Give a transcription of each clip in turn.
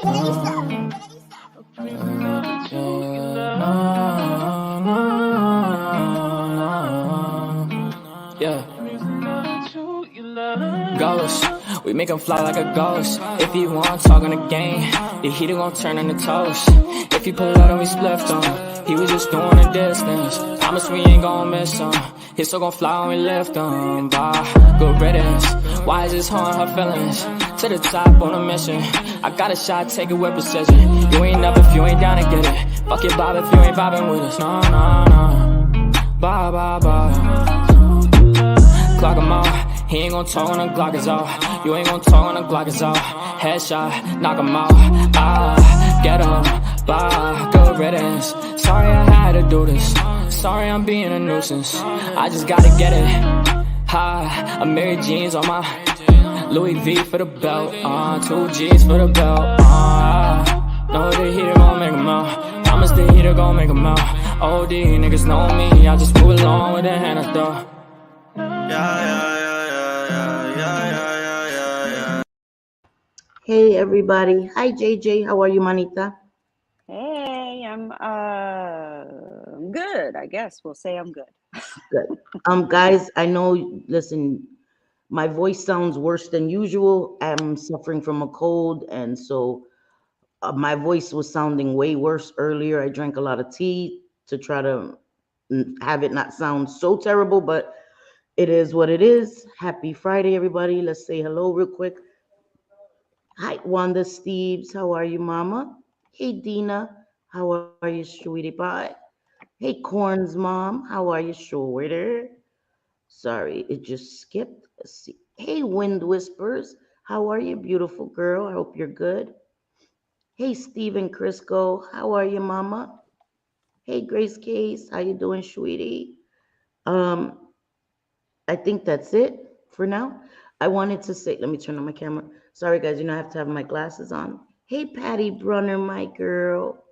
Yeah. Ghost, we make him fly like a ghost. If he want talk on the game, the heater gon' turn into toast. If he pull out and we spliffed him, he was just doing a distance. Promise we ain't gon' miss him. His soul gon' fly when we lift him. Bye, good riddance. Why is this harm her feelings? To the top on a mission. I got a shot, take it with precision. You ain't up if you ain't down to get it. Fuck your bob if you ain't vibing with us. No, no, no. Bye, bye, bye. Clock him out. He ain't gon' talk when the Glock is off. You ain't gon' talk when the Glock is off. Headshot, knock him out. Ah, get him, bye, good riddance. Sorry I had to do this. Sorry I'm being a nuisance. I just gotta get it. Hi, I'm Mary Jeans on my Louis V for the belt. 2 G's for the belt. Know the heater gon' make him out. Promise the heater gon' make him out. OD niggas know me. I just move along with the hand I throw. Hey everybody. Hi JJ. How are you, Manita? Hey, I'm good. I guess we'll say I'm good. Good. Guys, I know, listen, my voice sounds worse than usual. I'm suffering from a cold, and so my voice was sounding way worse earlier. I drank a lot of tea to try to have it not sound so terrible, but it is what it is. Happy Friday, everybody. Let's say hello real quick. Hi, Wanda Steves. How are you, Mama? Hey, Dina. How are you, sweetie pie? Hey, Corn's mom. How are you, sweetie? Sorry, it just skipped. Let's see. Hey, Wind Whispers. How are you, beautiful girl? I hope you're good. Hey, Stephen Crisco. How are you, Mama? Hey, Grace Case. How you doing, sweetie? I think that's it for now. I wanted to say, let me turn on my camera. Sorry, guys, I have to have my glasses on. Hey, Patty Brunner, my girl.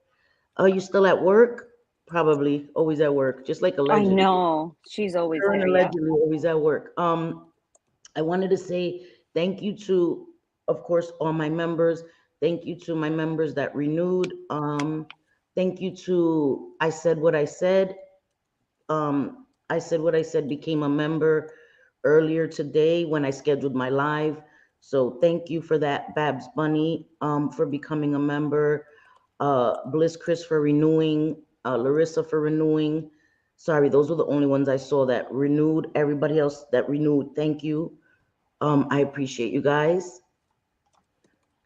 Are you still at work? Probably always at work, just like allegedly. I know. She's always there, allegedly always at work. I wanted to say thank you to, of course, all my members. Thank you to my members that renewed. Thank you to I Said What I Said. I Said What I Said became a member earlier today when I scheduled my live. So thank you for that, Babs Bunny, for becoming a member. Bliss Chris for renewing. Larissa for renewing. Sorry, those were the only ones I saw that renewed. Everybody else that renewed, thank you. I appreciate you guys.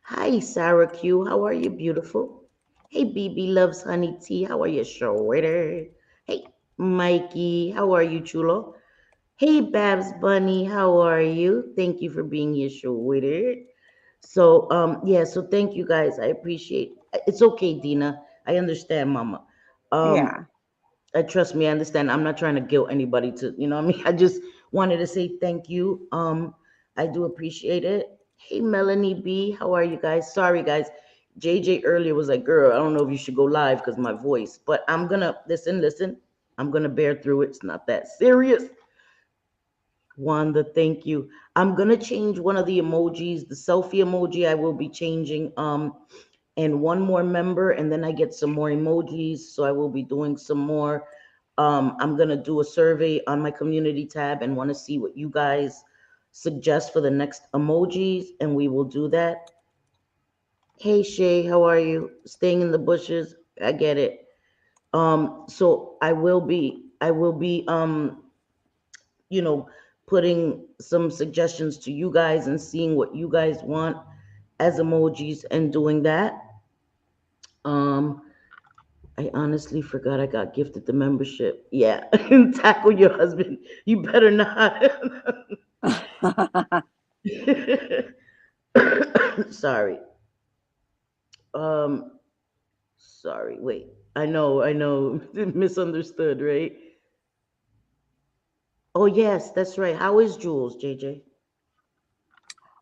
Hi, Sarah Q. How are you, beautiful? Hey, BB loves honey tea. How are you, shorter? Hey, Mikey. How are you, chulo? Hey, Babs Bunny. How are you? Thank you for being here, shorter. So, yeah. So, thank you guys. I appreciate. It's okay, Dina. I understand, Mama. yeah. Trust me, I understand. I'm not trying to guilt anybody to, you know what I mean? I just wanted to say thank you. I do appreciate it. Hey, Melanie B, how are you guys? Sorry, guys. JJ earlier was like, girl, I don't know if you should go live because my voice, but I'm gonna listen. I'm gonna bear through it. It's not that serious. Wanda, thank you. I'm gonna change one of the emojis, the selfie emoji. I will be changing. And one more member, and then I get some more emojis. So I will be doing some more. I'm gonna do a survey on my community tab and want to see what you guys suggest for the next emojis, and we will do that. Hey Shay, how are you? Staying in the bushes. I get it. So I will be you know, putting some suggestions to you guys and seeing what you guys want as emojis and doing that. Um, I honestly forgot I got gifted the membership. Yeah, tackle your husband. You better not. Sorry. Um, sorry. Wait. I know. Misunderstood, right? Oh yes, that's right. How is Jules, JJ?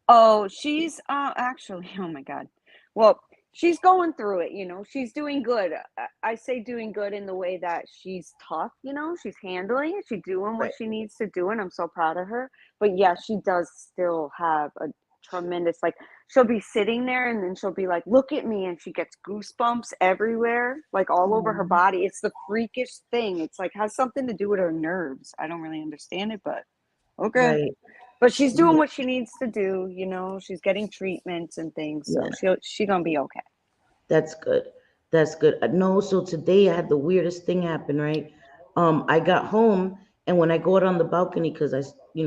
Oh, she's actually, oh my God. Well, she's going through it, She's doing good. I say doing good in the way that she's tough, she's handling it, she's doing what Right. she needs to do, and I'm so proud of her. But yeah, she does still have tremendous. Like she'll be sitting there and then she'll be like, look at me, and she gets goosebumps everywhere, like all over her body. It's the freakish thing. It's like has something to do with her nerves. I don't really understand it, but okay. Right. But she's doing what she needs to do, you know. She's getting treatments and things, so Yeah. she gonna be okay. That's good. That's good. No, so today I had the weirdest thing happen, right? I got home and when I go out on the balcony, because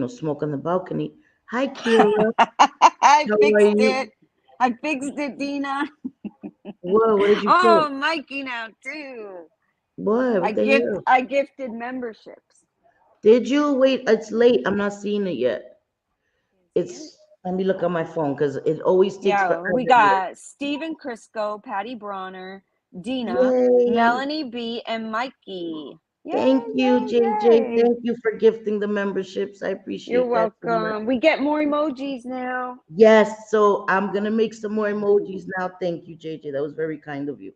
smoke on the balcony. Hi, Kira. I How are fixed it. you? I fixed it, Dina. Whoa, what did you Oh, fix? Mikey now too. What the hell? I gifted memberships. Did you? Wait, it's late. I'm not seeing it yet. Didn't see it? Let me look on my phone because it always takes Yeah, forever we here. got Stephen Crisco, Patty Bronner, Dina, Yay. Melanie B, and Mikey. Yay, Thank you, yay, JJ. yay. Thank you for gifting the memberships. I You're appreciate that so much. welcome. We get more emojis now. Yes, so I'm gonna make some more emojis now. Thank you, JJ. That was very kind of you.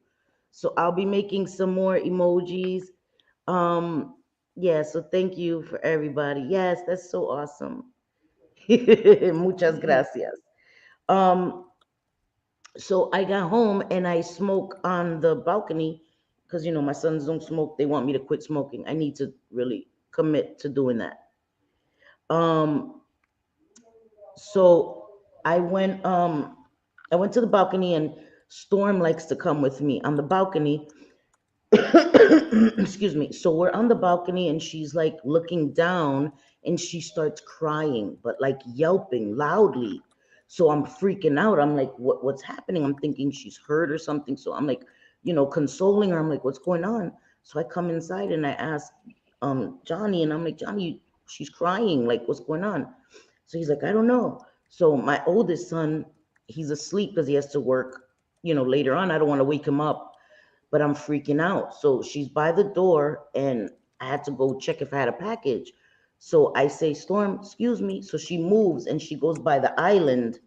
So I'll be making some more emojis. Um, yeah, so thank you for everybody. Yes, that's so awesome. Muchas gracias. Um, so I got home and I smoke on the balcony because my sons don't smoke. They want me to quit smoking. I need to really commit to doing that. Um, so I went to the balcony and Storm likes to come with me on the balcony. Excuse me. So we're on the balcony and she's like looking down and she starts crying, but like yelping loudly. So I'm freaking out. I'm like, what's happening? I'm thinking she's hurt or something. So I'm like, consoling her. I'm like, what's going on? So I come inside and I ask Johnny, and I'm like, Johnny, she's crying. Like, what's going on? So he's like, I don't know. So my oldest son, he's asleep because he has to work, later on. I don't want to wake him up, but I'm freaking out. So she's by the door and I had to go check if I had a package. So I say, Storm, excuse me. So she moves and she goes by the island.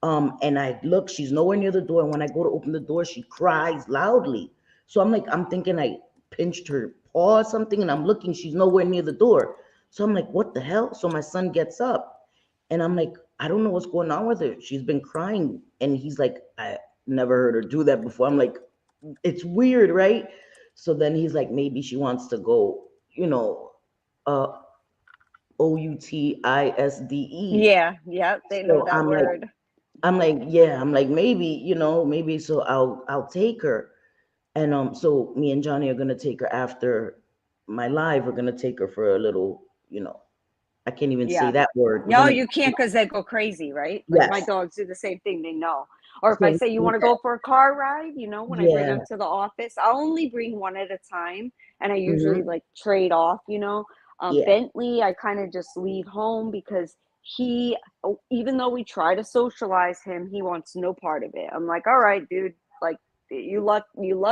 And I look, she's nowhere near the door. And when I go to open the door, she cries loudly. So I'm thinking I pinched her paw or something, and I'm looking, she's nowhere near the door. So I'm like, what the hell? So my son gets up and I'm like, I don't know what's going on with her. She's been crying. And he's like, I never heard her do that before. I'm like, it's weird, right? So then he's like, maybe she wants to go, uh, OUTISDE. Yeah, yeah, they know So that word. yeah, I'm like, maybe, maybe so I'll take her. And so me and Johnny are gonna take her after my live. We're gonna take her for a little, I can't even say Yeah. that word. We're No, gonna you can't because they go crazy, right? Like my yes. dogs do the same thing. They know. Or if I So say you want to go for a car ride, when I bring yeah. them to the office, I only bring one at a time, and I usually Hmm. like trade off. Yeah. Bentley, I kind of just leave home because even though we try to socialize him, he wants no part of it. I'm like, all right, dude, like you love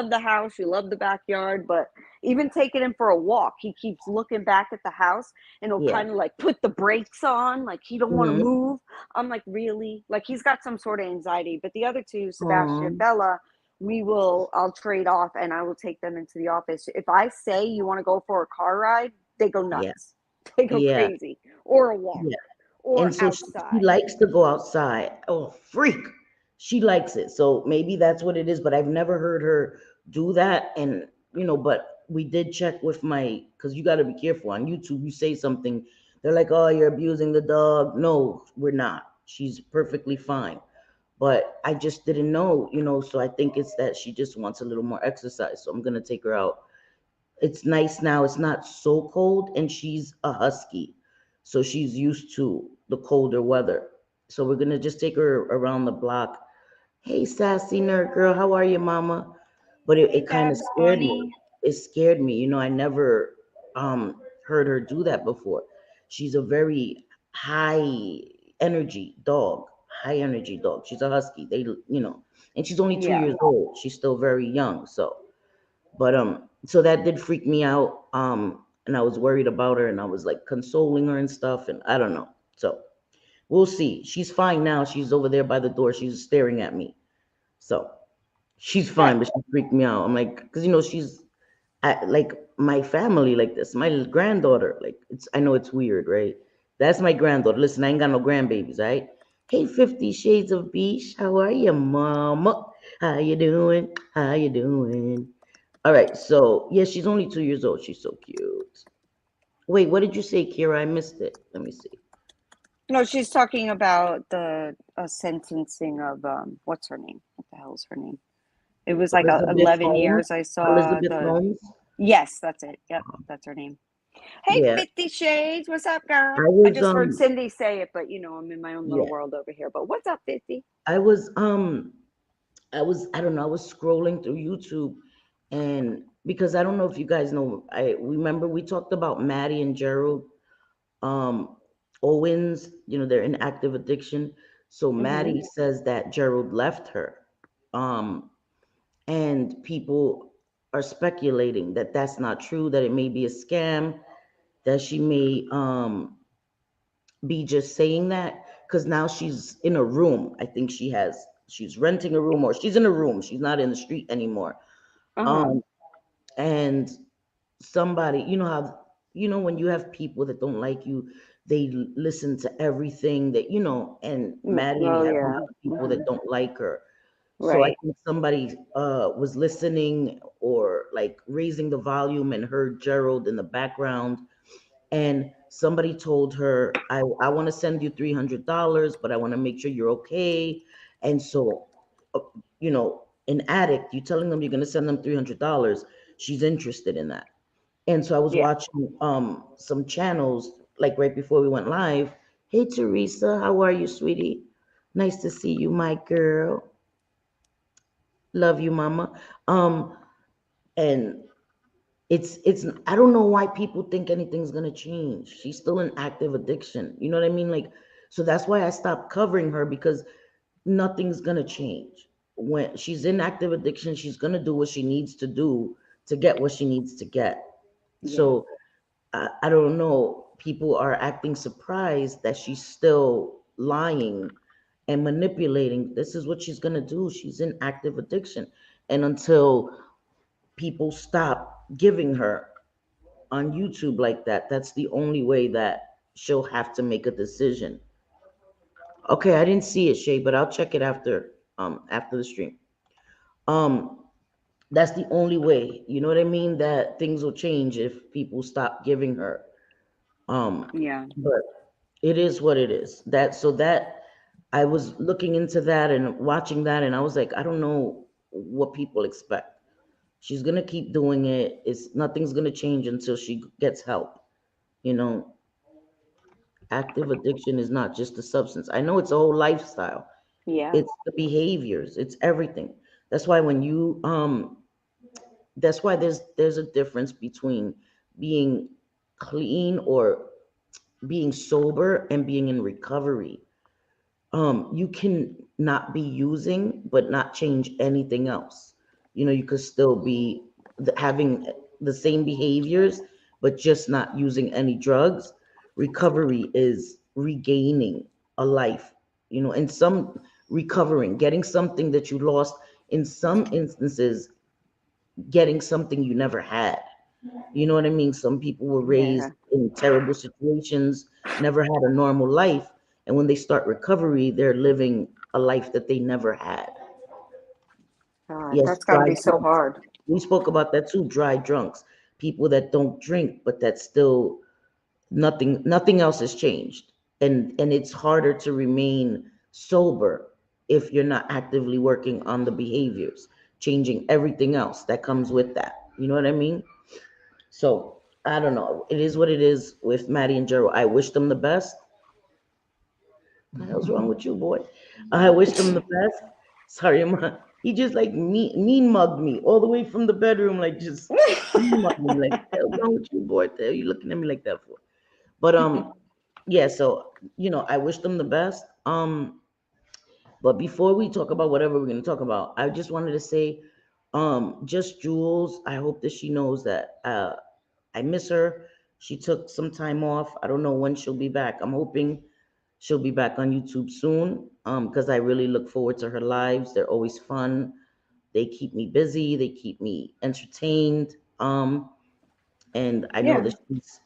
the house, you love the backyard, but even taking him for a walk, he keeps looking back at the house and he'll Yeah. kind of like put the brakes on, like he don't want to Hmm. move. I'm like, really? Like he's got some sort of anxiety. But the other two, Sebastian and Um, Bella, I'll trade off and I will take them into the office. If I say you want to go for a car ride, they go yeah. nuts. They go Yeah. crazy. Or a walk. Yeah. Or And so she outside. likes to go outside. Oh, freak. She likes it. So maybe that's what it is, but I've never heard her do that. And, but we did check with because you got to be careful on YouTube. You say something, they're like, oh, you're abusing the dog. No, we're not. She's perfectly fine. But I just didn't know, so I think it's that she just wants a little more exercise. So I'm going to take her out. It's nice now. It's not so cold, and she's a husky, so she's used to the colder weather. So we're gonna just take her around the block. Hey, sassy nerd girl, how are you, mama? But it, Hey, it kind of Babs scared me. Bunny. It scared me. I never heard her do that before. She's a very high energy dog. High energy dog. She's a husky. And she's only two Yeah. years old. She's still very young. But so that did freak me out. And I was worried about her and I was like consoling her and stuff, and I don't know. So we'll see. She's fine now. She's over there by the door. She's staring at me. So she's fine, but she freaked me out. I'm like, because like my family like this. My granddaughter, like I know it's weird, right? That's my granddaughter. Listen, I ain't got no grandbabies, right? Hey, 50 Shades of Beach. How are you, mama? How you doing? How you doing? All right. So, yeah, she's only 2 years old. She's so cute. Wait, what did you say, Kira? I missed it. Let me see. No, she's talking about the sentencing of what's her name? What the hell's her name? It was like Elizabeth 11 Holmes. years. I saw Elizabeth the Holmes. yes, that's it. Yep, that's her name. Hey, Yeah, 50 Shades, what's up, girl? I I was just heard Cindy say it, but I'm in my own little yeah, world over here. But what's up, 50? I was I don't know, I was scrolling through YouTube, and because I don't know if you guys know, I remember we talked about Maddie and Gerald um Owens, they're in active addiction. So Mm-hmm. Maddie says that Gerald left her. Um and people are speculating that that's not true, that it may be a scam, that she may be just saying that because now she's in a room. I think she's renting a room, or she's in a room. She's not in the street anymore. Uh-huh. Um, and somebody, when you have people that don't like you, they listen to everything that, and Maddie Oh has a yeah. lot of people Mm-hmm. that don't like her. So I Right. think somebody was listening or like raising the volume and heard Gerald in the background, and somebody told her, I want to send you $300, but I want to make sure you're okay. And so, uh, an addict, you telling them you're going to send them $300, she's interested in that. And so I was Yeah. watching some channels like right before we went live. Hey Teresa, how are you, sweetie? Nice to see you, my girl. Love you, mama. Um, and it's I don't know why people think anything's gonna change. She's still in active addiction. You know what I mean? Like, so that's why I stopped covering her, because nothing's gonna change. When she's in active addiction, she's gonna do what she needs to do to get what she needs to get. Yeah. So I don't know. People are acting surprised that she's still lying and manipulating. This is what she's gonna do. She's in active addiction. And until people stop giving her on YouTube like that, that's the only way that she'll have to make a decision. Okay, I didn't see it, Shay, but I'll check it after the stream. Um, that's the only way, you know what I mean, that things will change if people stop giving her. Yeah. But it is what it is. That I was looking into that and watching that, and I was like, I don't know what people expect. She's gonna keep doing it. It's nothing's gonna change until she gets help. You know, active addiction is not just a substance. I know it's a whole lifestyle. Yeah. It's the behaviors. It's everything. That's why when you that's why there's a difference between being clean or being sober and being in recovery. You can not be using but not change anything else. You could still be having the same behaviors but just not using any drugs. Recovery is regaining a life, and some recovering, getting something that you lost, in some instances getting something you never had. You know what I mean? Some people were raised Yeah. in terrible situations, never had a normal life. And when they start recovery, they're living a life that they never had. God, Yes, that's got to dry be so drunks. hard. We spoke about that too, dry drunks. People that don't drink, but that still nothing else has changed. And it's harder to remain sober if you're not actively working on the behaviors, changing everything else that comes with that. You know what I mean? So I don't know. It is what it is with Maddie and Gerald. I wish them the best. What the hell's wrong with you, boy? I wish them the best. Sorry, he just like mean mugged me all the way from the bedroom, like just mean mugged me. Like, what the hell's wrong with you, boy? What the hell you looking at me like that for? But yeah. So I wish them the best. But before we talk about whatever we're gonna talk about, I just wanted to say, just Jules. I hope that she knows that I miss her. She took some time off. I don't know when she'll be back. I'm hoping she'll be back on YouTube soon. Because I really look forward to her lives. They're always fun. They keep me busy. They keep me entertained. And I know Yeah. that she's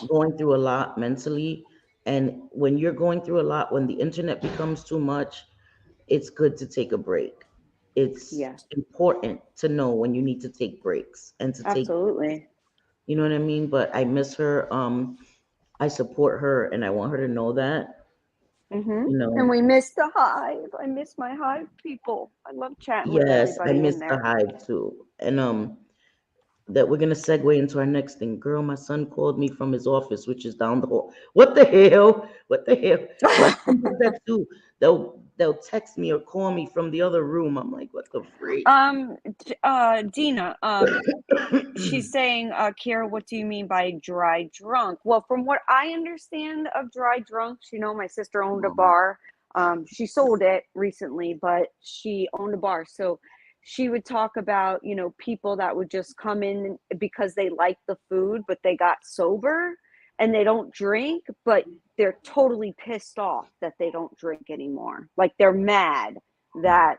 going through a lot mentally. And when you're going through a lot, when the internet becomes too much, it's good to take a break. It's Yeah, important to know when you need to take breaks and to take, absolutely. you know what I mean? But I miss her. I support her and I want her to know that, you And know. we miss the hive. I miss my hive people. I love chatting with Yes, I everybody in miss the there. hive too. And that we're gonna segue into our next thing. Girl, my son called me from his office, which is down the hall. What the hell? What the hell? My son does that too. They'll text me or call me from the other room. I'm like, what the freak? Dina, she's saying, Kira, what do you mean by dry drunk? Well, from what I understand of dry drunks, my sister owned a bar. She sold it recently, but she owned a bar. So she would talk about, people that would just come in because they like the food, but they got sober and they don't drink, but they're totally pissed off that they don't drink anymore. Like they're mad that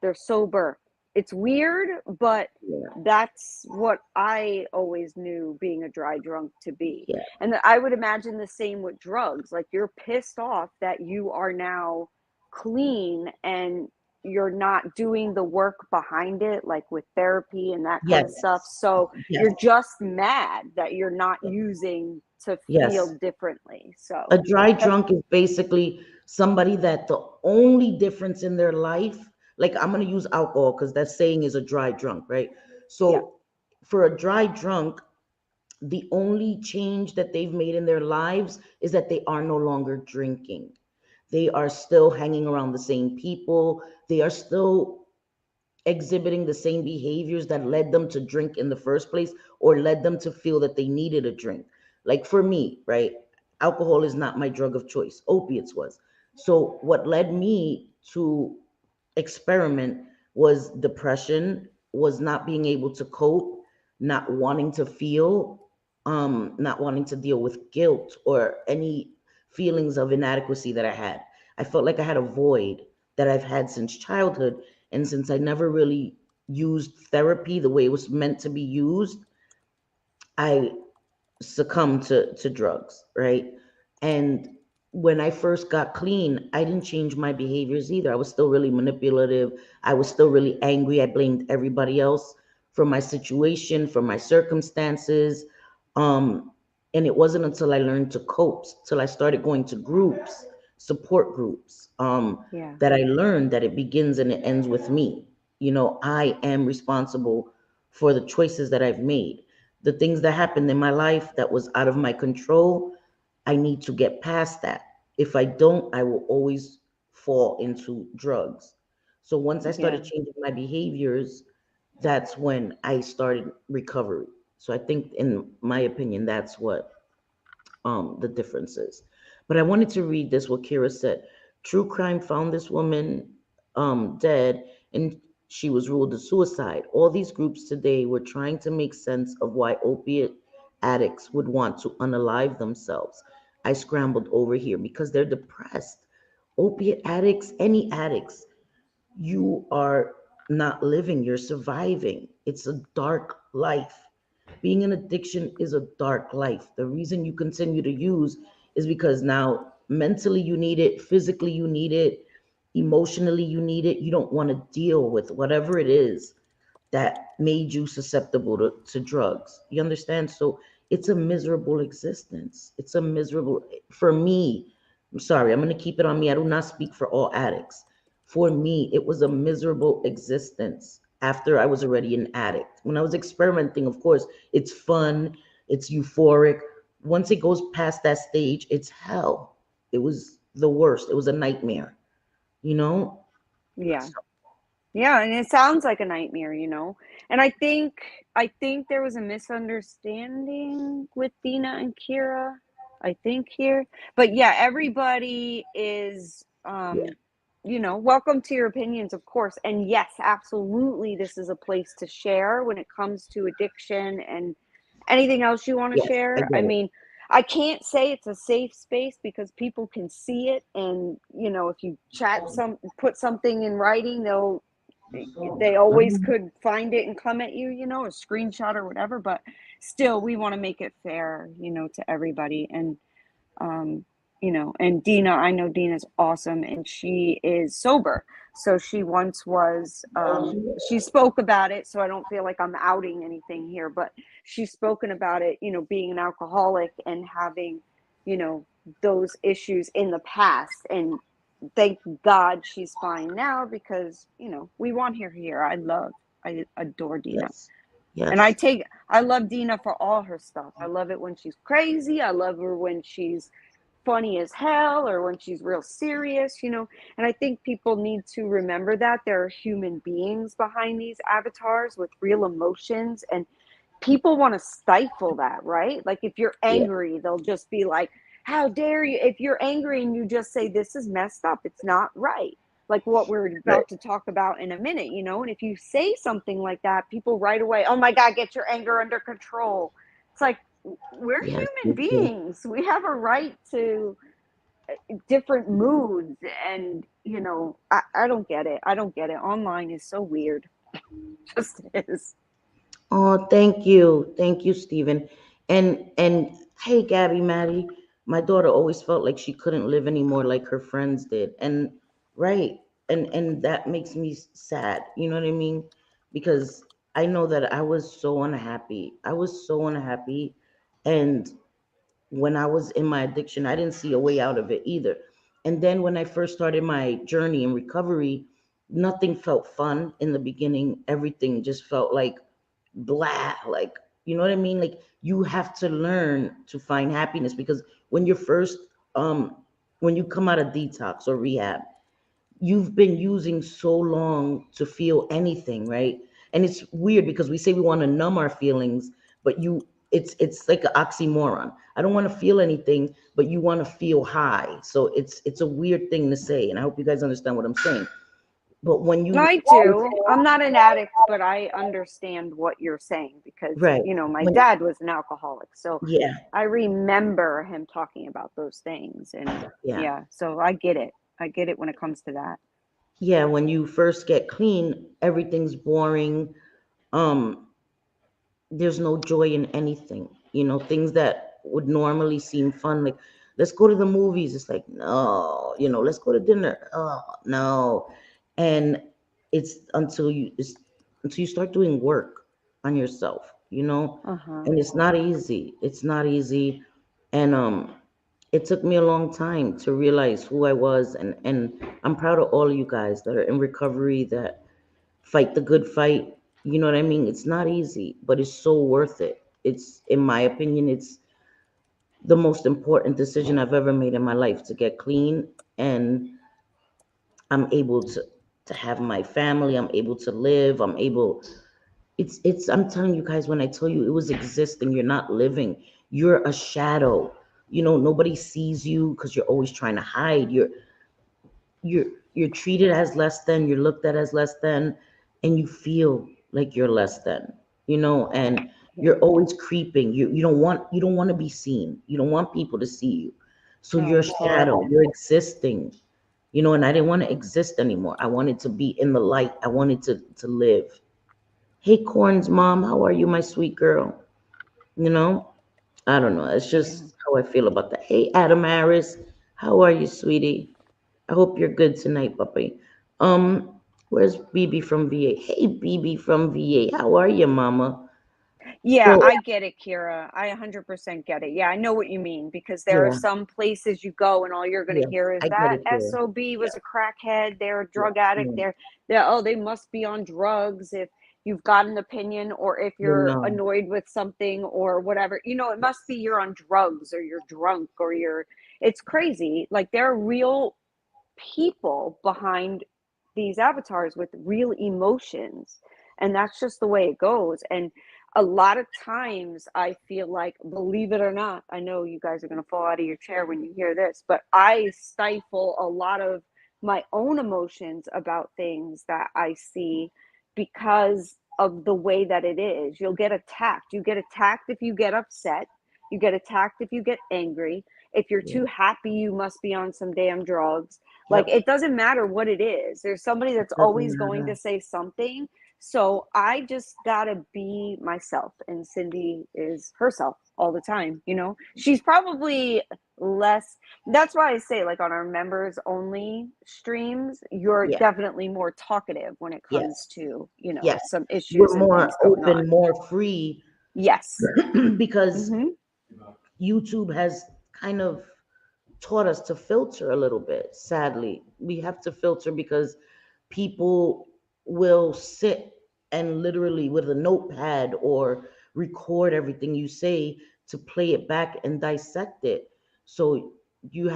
they're sober. It's weird, but Yeah, that's what I always knew being a dry drunk to be. yeah, And I would imagine the same with drugs. Like you're pissed off that you are now clean and you're not doing the work behind it, like with therapy and that kind of stuff. yes, So yes, you're just mad that you're not using to yes. feel differently. A So dry that's, drunk is basically somebody that the only difference in their life, like I'm gonna use alcohol because that saying is a dry drunk, right? yeah, So for a dry drunk, the only change that they've made in their lives is that they are no longer drinking. They are still hanging around the same people. They are still exhibiting the same behaviors that led them to drink in the first place or led them to feel that they needed a drink. Like for me, right? Alcohol is not my drug of choice, opiates was. So, what led me to experiment was depression, was not being able to cope, not wanting to feel, not wanting to deal with guilt or any feelings of inadequacy that I had. I felt like I had a void that I've had since childhood. And since I never really used therapy the way it was meant to be used, I succumb to drugs, right? And when I first got clean, I didn't change my behaviors either. I was still really manipulative. I was still really angry. I blamed everybody else for my situation, for my circumstances. Um, and it wasn't until I learned to cope, till I started going to groups, support groups, yeah, that I learned that it begins and it ends with me. I am responsible for the choices that I've made. The things that happened in my life that was out of my control, I need to get past that. If I don't, I will always fall into drugs. So once I yeah. started changing my behaviors, that's when I started recovery. So I think, in my opinion, that's what the difference is. But I wanted to read this what Kira said. True crime found this woman dead, and she was ruled a suicide. All these groups today were trying to make sense of why opiate addicts would want to unalive themselves. I scrambled over here because they're depressed. Opiate addicts, any addicts, you are not living, you're surviving. It's a dark life. Being in addiction is a dark life. The reason you continue to use is because now mentally you need it, physically you need it, emotionally you need it. You don't want to deal with whatever it is that made you susceptible to drugs. You understand? So it's a miserable existence. It's a miserable, for me, I'm sorry, I'm going to keep it on me. I do not speak for all addicts. For me, it was a miserable existence after I was already an addict. When I was experimenting, of course, it's fun, it's euphoric. Once it goes past that stage, it's hell. It was the worst. It was a nightmare, you know? Yeah. Yeah, and it sounds like a nightmare. And I think there was a misunderstanding with Dina and Kira, I think here. But yeah, everybody is Yeah. welcome to your opinions, of course. And yes, absolutely this is a place to share when it comes to addiction and anything else you want to Yes, I share. I get it. mean, I can't say it's a safe space because people can see it, and if you put something in writing, they always Mhm. could find it and come at you, a screenshot or whatever. But still, we want to make it fair, to everybody. And you know, and Dina, I know Dina's awesome and she is sober. So she once was, she spoke about it. So I don't feel like I'm outing anything here, but she's spoken about it, you know, being an alcoholic and having, you know, those issues in the past. And thank God she's fine now because, you know, we want her here. I adore Dina. Yes. And Yes. I love Dina for all her stuff. I love it when she's crazy. I love her when she's funny as hell or when she's real serious, you know. And I think people need to remember that there are human beings behind these avatars with real emotions, and people want to stifle that, right? Like if you're Yeah. angry, they'll just be like, how dare you? If you're angry and you just say this is messed up, it's not right, like what we're Right. about to talk about in a minute, you know. And if you say something like that, people right away, oh my God, get your anger under control. It's like, we're Yes. human beings, we have a right to different moods. And you know, I don't get it. I don't get it. Online is so weird. Just is. Oh, thank you, Stephen. And hey, Gabby, Maddie, my daughter always felt like she couldn't live anymore like her friends did, and right, and that makes me sad. You know what I mean? Because I know that I was so unhappy. I was so unhappy, and when I was in my addiction, I didn't see a way out of it either. And then when I first started my journey in recovery, nothing felt fun in the beginning. Everything just felt like blah, like, you know what I mean? Like you have to learn to find happiness because when you're first when you come out of detox or rehab, you've been using so long to feel anything, right? And it's weird because we say we want to numb our feelings, but it's like an oxymoron. I don't want to feel anything, but you want to feel high. So it's a weird thing to say, and I hope you guys understand what I'm saying. But when you I do. I'm not an addict, but I understand what you're saying because, right, you know, my when dad was an alcoholic. So yeah, I remember him talking about those things. And yeah. yeah, so I get it. I get it when it comes to that. Yeah, when you first get clean, everything's boring. Um, there's no joy in anything. You know, things that would normally seem fun, like let's go to the movies. It's like, no, you know, let's go to dinner. Oh, no. And it's until you start doing work on yourself, you know, Uh-huh. and it's not easy. It's not easy. And it took me a long time to realize who I was, and I'm proud of all of you guys that are in recovery that fight the good fight. You know what I mean? It's not easy, but it's so worth it. It's, in my opinion, it's the most important decision I've ever made in my life to get clean, and I'm able to have my family. I'm able to live. I'm able. It's. I'm telling you guys, when I tell you it was existing, you're not living. You're a shadow. You know, nobody sees you because you're always trying to hide. You're you're treated as less than, you're looked at as less than, and you feel like you're less than, you know, and Yeah. you're always creeping. You don't want to be seen. You don't want people to see you. So Oh, you're a it's shadow, horrible. you're existing, you know, and I didn't want to exist anymore. I wanted to be in the light. I wanted to live. Hey Corn's mom, how are you, my sweet girl? You know, I don't know. It's Yeah. just how I feel about that. Hey Adam Harris, how are you, sweetie? I hope you're good tonight, puppy. Where's BB from VA? Hey, BB from VA, how are you, Mama? Yeah, So I get it, Kira. I 100% get it. Yeah, I know what you mean because there are yeah, some places you go and all you're going to yeah, hear is I get that it, Kira. SOB Yeah, was a crackhead, they're a yeah, drug addict, no, they're oh, they must be on drugs if you've got an opinion or if no, you're no, annoyed with something or whatever. You know, it must be you're on drugs or you're drunk or you're it's crazy. Like there are real people behind these avatars with real emotions, and that's just the way it goes. And a lot of times I feel like, believe it or not, I know you guys are going to fall out of your chair when you hear this, but I stifle a lot of my own emotions about things that I see because of the way that it is. You'll get attacked. You get attacked if you get upset, you get attacked if you get angry. If you're yeah, too happy, you must be on some damn drugs. Like yep, it doesn't matter what it is. There's somebody that's doesn't always going to matter. say something. So I just gotta be myself, and Cindy is herself. all the time, you know? She's probably less. That's why I say, like, on our members only streams, you're Yeah. definitely more talkative when it comes Yes. to, you know, Yes. some issues We're and more things going on. open, more free Yes. because Mm-hmm. YouTube has kind of taught us to filter a little bit. Sadly, we have to filter because people will sit and literally with a notepad or record everything you say to play it back and dissect it. So you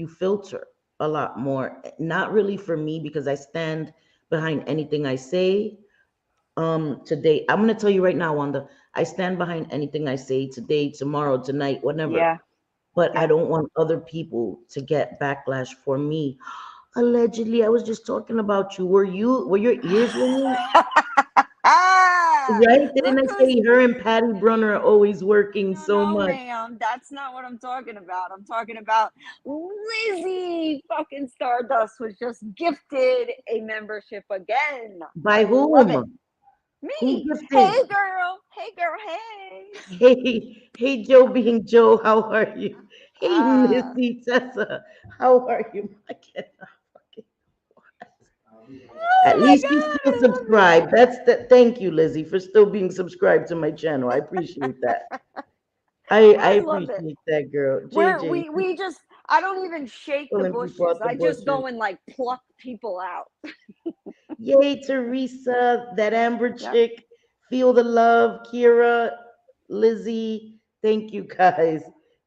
filter a lot more. Not really for me because I stand behind anything I say. Today, I'm gonna tell you right now, Wanda, I stand behind anything I say today, tomorrow, tonight, whatever. Yeah. But I Yeah. don't want other people to get backlash for me. Allegedly, I was just talking about you. Were your ears ringing? Ah, Right? Didn't look I who's. say her and Patty Brunner are always working No, so no, much? ma'am. That's not what I'm talking about. I'm talking about Lizzie fucking Stardust was just gifted a membership again. By I love it. whom? Who Me. Hey, gifted? girl. Hey, girl. Hey. Hey, Joe being Joe, how are you? Hey, Ah. Missy Tessa, how are you? I cannot fucking. Oh At my least you God. still I love it. subscribe. Thank you, Lizzie, for still being subscribed to my channel. I appreciate that. I I love it. appreciate that, girl. Where JJ, we just, I don't even shake the pulling people bushes. out the I just bushes. go and like pluck people out. Yay, Teresa, that Amber Yep. chick. Feel the love, Kira, Lizzie. Thank you, guys.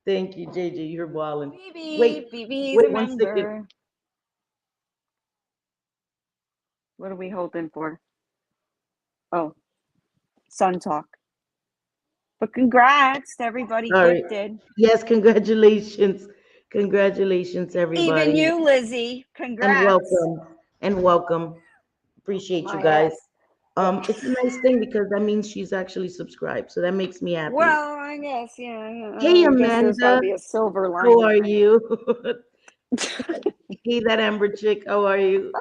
Thank you, JJ. You're balling. BB, Wait, BB's a wait 1 second. member. What are we holding for? Oh, Sun Talk. But congrats to everybody Sorry. gifted. Yes, congratulations. Congratulations, Even everybody. you, Lizzie. And Congrats. welcome. And welcome. Appreciate you My guys. ass. Yeah. It's a nice thing because that means she's actually subscribed. So that makes me happy. Well, I guess, yeah. Hey, I guess there's got to Amanda. be a silver How lining, are right? you? Hey, that Amber chick. How are you?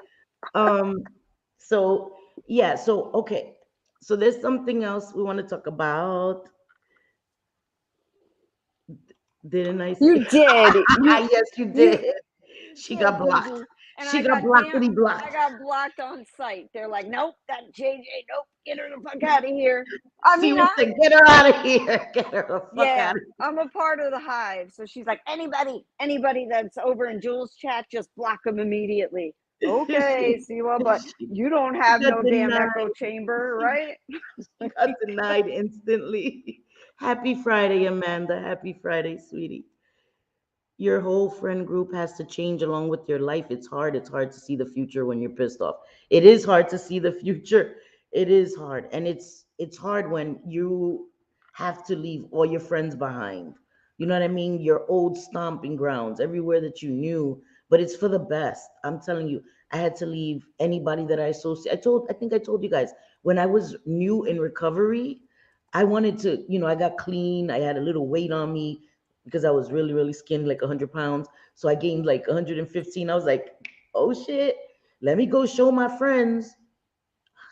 Um, so yeah, so okay. So there's something else we want to talk about. Didn't I You say? did. Yes, you You did. She did, got boo blocked. boo. And She I got got blocked. I Blocked. got blocked on site. They're like, nope, that JJ, nope, get her the fuck out of here. I mean, She said, "Get her out of here. Get her the fuck yeah, out of I'm a part of the hive. So she's like, anybody that's over in Jules' chat, just block them immediately. here." Okay, see what, but She you don't she have got no damn echo denied. chamber, She right? She got denied instantly. Happy Friday, Amanda. Happy Friday, sweetie. Your whole friend group has to change along with your life. It's hard. It's hard to see the future when you're pissed off. It is hard to see the future. It is hard. And it's hard when you have to leave all your friends behind. You know what I mean? Your old stomping grounds, everywhere that you knew, but it's for the best. I'm telling you, I had to leave anybody that I associate. I think I told you guys when I was new in recovery, I wanted to, I got clean. I had a little weight on me because I was really, really skinny, like 100 pounds. So I gained like 115. I was like, oh shit, let me go show my friends.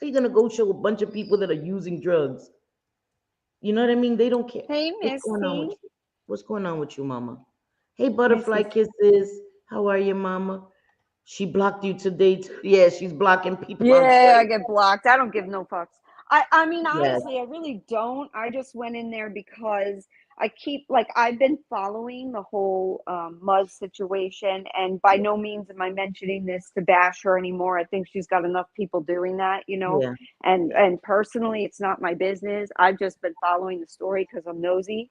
How you gonna go show a bunch of people that are using drugs? You know what I mean? They don't care. Hey, What's going on with Missy. you? What's going on with you, mama? Hey, butterfly Missy. kisses. How are you, mama? She blocked you today. Yeah, she's blocking people on Yeah, I site. get blocked. I don't give no fucks. I mean, Yes, honestly, I really don't. I just went in there because I keep, like, I've been following the whole Muzz situation, and by no means am I mentioning this to bash her anymore. I think she's got enough people doing that, you know. yeah, yeah, And personally, it's not my business. I've just been following the story because I'm nosy.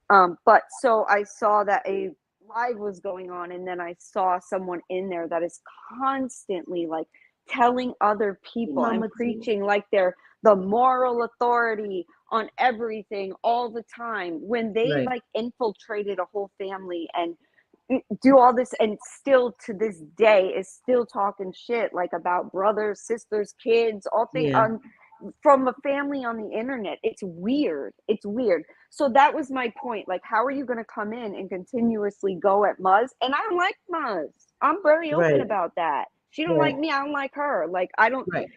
But so I saw that a live was going on, and then I saw someone in there that is constantly like telling other hey, people and mama T. preaching like they're the moral authority on everything all the time when they Right, like infiltrated a whole family and do all this, and still to this day is still talking shit like about brothers, sisters, kids, all things yeah. on from a family on the internet. It's weird. It's weird. So that was my point. Like, how are you going to come in and continuously go at Muzz? And I like Muzz. I'm very open Right, about that. She don't Right. like me, I don't like her. Like, I don't, Right.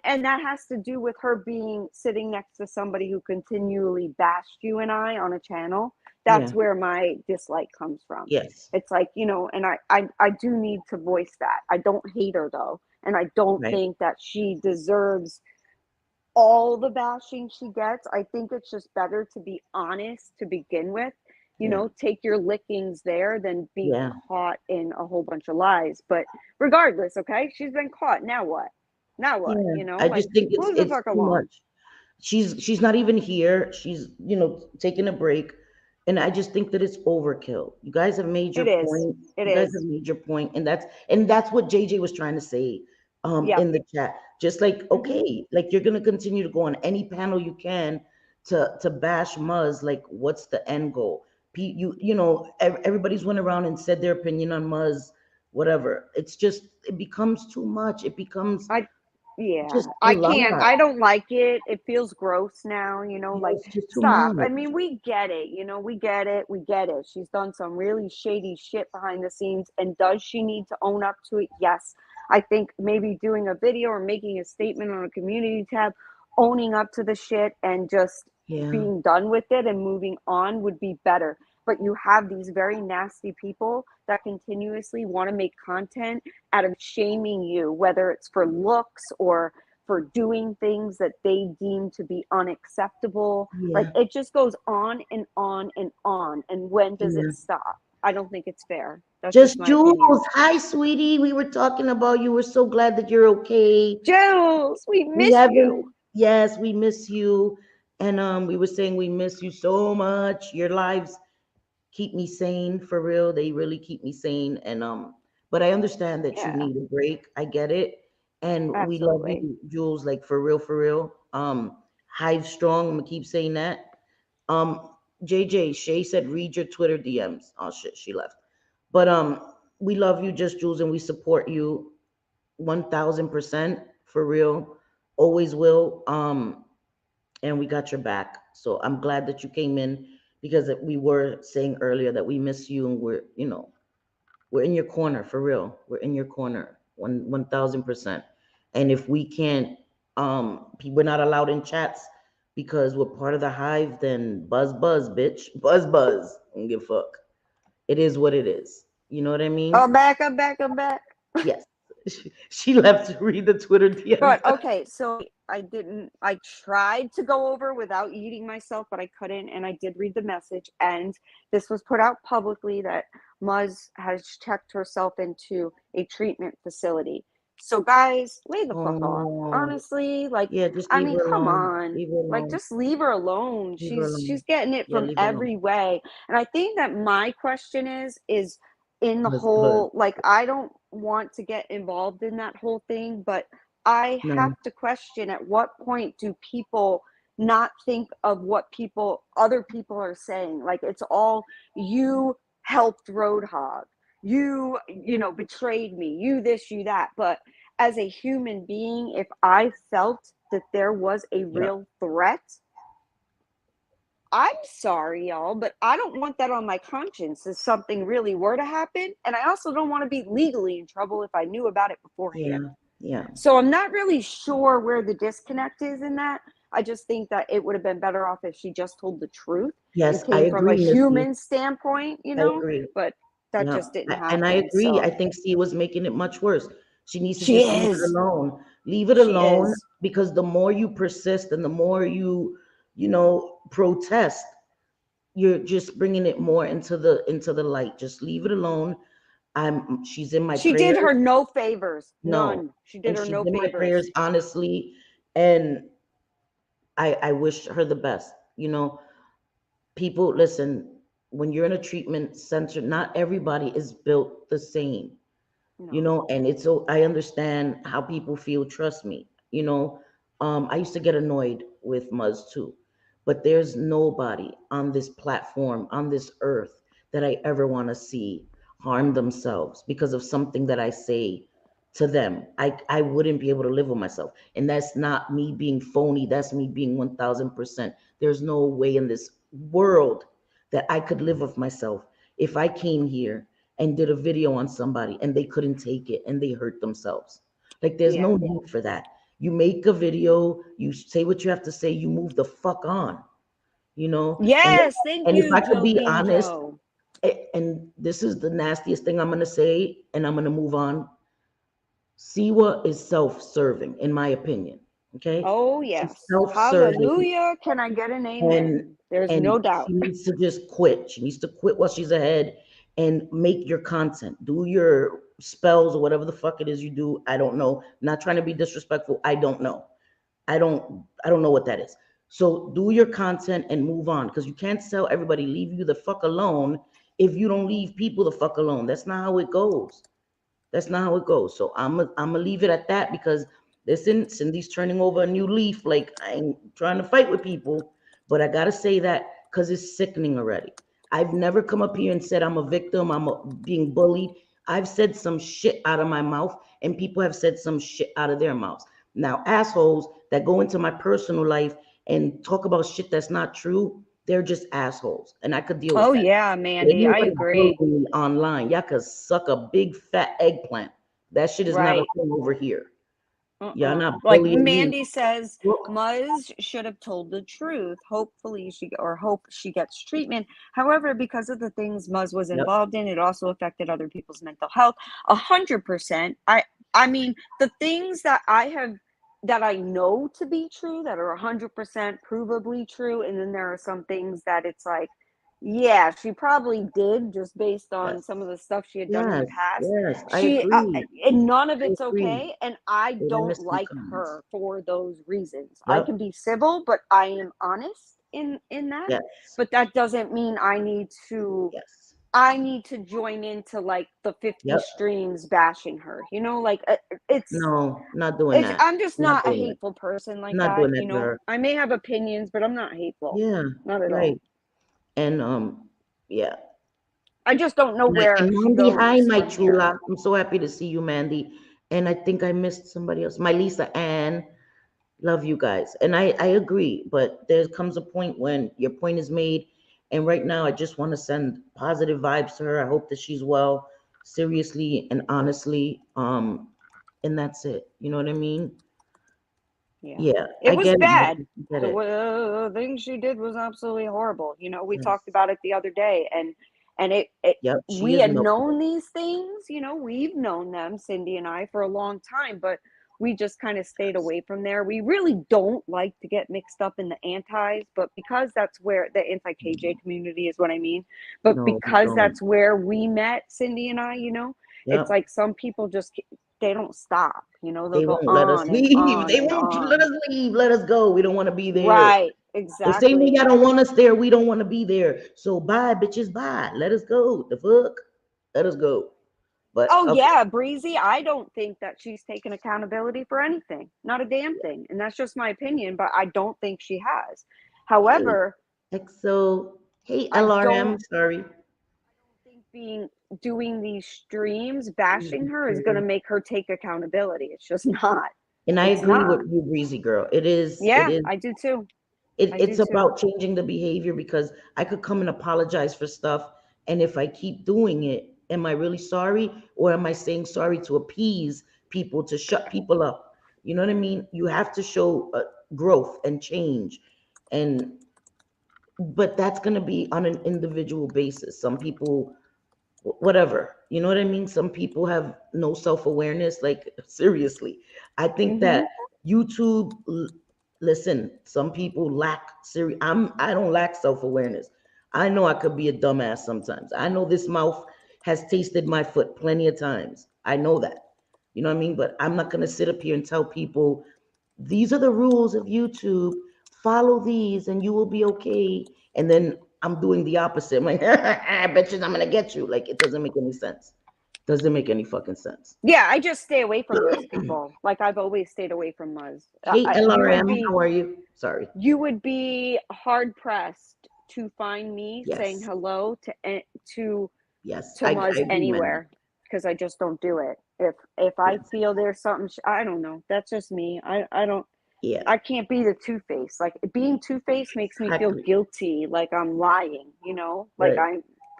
and that has to do with her being sitting next to somebody who continually bashed you and I on a channel. That's Yeah. where my dislike comes from. Yes. It's like, you know, and I do need to voice that. I don't hate her though, and I don't Right. think that she deserves all the bashing she gets. I think it's just better to be honest to begin with. You Yeah. know, take your lickings there than be Yeah. caught in a whole bunch of lies. But regardless, okay, she's been caught. Now what? Now what? Yeah. You know, I like, just think move the it's fuck too along. much. She's not even here. She's, taking a break. And I just think that it's overkill. You guys have made your It is. point. It You guys have is. made your point, and that's what JJ was trying to say Yep. in the chat. Just like, Hmm. okay, like you're gonna continue to go on any panel you can to bash Muzz. Like, what's the end goal? Everybody's went around and said their opinion on Muzz, whatever. It becomes too much. It becomes I Yeah, just a I can't. lot. I don't like it. It feels gross now, you know, Yeah, like, it's just too stop. I much. mean, we get it, you know, we get it. We get it. She's done some really shady shit behind the scenes. And does she need to own up to it? Yes. I think maybe doing a video or making a statement on a community tab, owning up to the shit and just Yeah, being done with it and moving on would be better. But you have these very nasty people that continuously want to make content out of shaming you, whether it's for looks or for doing things that they deem to be unacceptable. Like, yeah, it just goes on and on and on. And when does yeah. it stop? I don't think it's fair. That's just Just my Jules. opinion. Hi, sweetie. We were talking about you. We're so glad that you're okay. Jules, we We miss haven't, you. yes, we miss you. And we were saying we miss you so much. Your lives keep me sane for real. They really keep me sane. And but I understand that you Yeah, need a break. I get it. And we love absolutely. you, Jules, like for real, for real. Hive strong. I'm gonna keep saying that. Um, JJ, Shay said read your Twitter DMs. Oh shit, she left. But we love you, just Jules, and we support you 1000% for real. Always will. And we got your back. So I'm glad that you came in because we were saying earlier that we miss you and we're in your corner for real. We're in your corner 1000%. And if we can't, we're not allowed in chats because we're part of the hive, then buzz, buzz, bitch, buzz, buzz. Don't give a fuck. It is what it is. You know what I mean? I'm back. I'm back. I'm back. Yes. She left to read the Twitter DMs. But okay, so I didn't. I tried to go over without eating myself, but I couldn't. And I did read the message, and this was put out publicly that Muzz has checked herself into a treatment facility. So, guys, lay the Oh fuck off. no. Honestly, like, Yeah, just I leave mean, her come alone. on. Leave her Like, alone. just leave her alone. Leave her She's alone. getting it Yeah, from leave her alone. every way. And I think that my question is in the Let's good. whole, like, I don't want to get involved in that whole thing, but I have No. to question, at what point do people not think of what other people are saying? Like, it's all, you helped Roadhog, you know, betrayed me, you this, you that. But as a human being, if I felt that there was a Yeah. real threat, I'm sorry, y'all, but I don't want that on my conscience if something really were to happen. And I also don't want to be legally in trouble if I knew about it beforehand. Yeah. Yeah. So I'm not really sure where the disconnect is in that. I just think that it would have been better off if she just told the truth and Yes, I came from a agree, Missy. human standpoint, you I know, agree. but that Yeah. just didn't And I happen. agree. I So think C was making it much worse. She needs to she just leave it is. alone. Leave it She alone is. because the more you persist and the more protest, you're just bringing it more into the light. Just leave it alone. She's in my She did prayers. her no favors. No. None. She did And her she's no in my favors. prayers, honestly. And I wish her the best. People, listen, when you're in a treatment center, not everybody is built the same, No. and it's so I understand how people feel, trust me. I used to get annoyed with Muzz too, but there's nobody on this platform, on this earth, that I ever want to see harm themselves because of something that I say to them. I wouldn't be able to live with myself. And that's not me being phony, that's me being 1000%. There's no way in this world that I could live with myself if I came here and did a video on somebody and they couldn't take it and they hurt themselves. Like there's Yeah. no need for that. You make a video, you say what you have to say, you move the fuck on, you know? Yes, thank And if you, I could Joe be being honest, Joe. and this is the nastiest thing I'm gonna say, and I'm gonna move on. Siwa is self-serving, in my opinion. Okay, Oh, she's yes. self-serving, Hallelujah. Can I get an and amen? There's and no doubt. she needs to just quit. She needs to quit while she's ahead and make your content. Do your spells or whatever the fuck it is you do. I don't know. Not trying to be disrespectful. I don't know. I don't know what that is. So do your content and move on because you can't tell everybody leave you the fuck alone if you don't leave people the fuck alone. That's not how it goes. That's not how it goes. So I'm gonna leave it at that because listen, Cindy's turning over a new leaf. Like I ain't trying to fight with people, but I gotta say that because it's sickening already. I've never come up here and said I'm a victim. Being bullied. I've said some shit out of my mouth, and people have said some shit out of their mouths. Now, assholes that go into my personal life and talk about shit that's not true, they're just assholes, and I could deal with Oh, that. yeah, But Mandy. I anybody agree. bullying me online, y'all could suck a big fat eggplant. That shit is not a Right. thing over here. Y'all not Like bullying me. Mandy says, Look, Muzz should have told the truth. Hopefully hope she gets treatment. However, because of the things Muzz was yep, involved in, it also affected other people's mental health. 100%. I mean, the things that I know to be true that are 100% provably true, and then there are some things that it's like, yeah, she probably did just based on yes, some of the stuff she had done in the yes, past. yes. I She agree. and none of I it's agree. okay, and I Did I don't miss some like comments? her for those reasons. I Yep, can be civil, but I am honest in that. yes, But that doesn't mean yes, I need to join into like the 50 yep. streams bashing her. You know, like No, not doing that. I'm just Not not a doing that. hateful person like Not that, doing that you to know. her. I may have opinions, but I'm not hateful. Yeah, Not at all. right. And yeah. I just don't know And where she Mandy, hi, goes my from here. chula. I'm so happy to see you, Mandy. And I think I missed somebody else. My Lisa Ann. Love you guys. And I agree, but there comes a point when your point is made. And right now, I just want to send positive vibes to her. I hope that she's well, seriously and honestly. And that's it. You know what I mean? Yeah. Yeah, It I was get it, bad. Mandy. I get The it. thing she did was absolutely horrible. You know, we talked Yes. about it the other day, and Yep. She we is had no. known these things, you know, we've known them, Cindy and I, for a long time, but we just kind of stayed away from there. We really don't like to get mixed up in the antis, but because that's where the anti KJ community is what I mean. But No, we because don't. that's where we met, Cindy and I, you know, it's Yep. like some people just they don't stop, you know, they'll They go won't let us on and leave. on They and won't let us on. leave. Let us go. We don't want to be there. Right, The same way exactly. y'all don't want us there, we don't want to be there. So bye, bitches, bye. Let us go. The fuck? Let us go. But Oh okay, yeah, Breezy, I don't think that she's taken accountability for anything. Not a damn thing. And that's just my opinion, but I don't think she has. hey, However, EXO, hey, I LRM, don't sorry. think being doing these streams bashing her is going to make her take accountability. It's just not. And I It's agree with not. you, Breezy girl. It Yeah, is, I do too. I do it's too. about changing the behavior because I could come and apologize for stuff. And if I keep doing it, am I really sorry? Or am I saying sorry to appease people, to shut people up? You know what I mean? You have to show growth and change. And but that's going to be on an individual basis. Some people, whatever, you know what I mean? Some people have no self-awareness. Like seriously, I think that Mhm. YouTube, listen, some people lack I don't lack self-awareness. I know I could be a dumbass sometimes. I know this mouth has tasted my foot plenty of times. I know that. You know what I mean? But I'm not going to sit up here and tell people these are the rules of YouTube. Follow these and you will be okay. And then I'm doing the opposite. I'm like, bitches, I'm gonna get you. Like it doesn't make any sense. Doesn't make any fucking sense. Yeah, I just stay away from those people. Like I've always stayed away from Muzz. Hey LRM, how are you? Sorry. You would be hard pressed to find me saying Yes, hello to yes, to I Muzz agree, Mandy. anywhere because I just don't do it. If I Yes, feel there's something, I don't know. That's just me. I don't. yeah, I can't be the two face. Like being two faced makes me feel exactly. guilty, like I'm lying. You know, like Right. I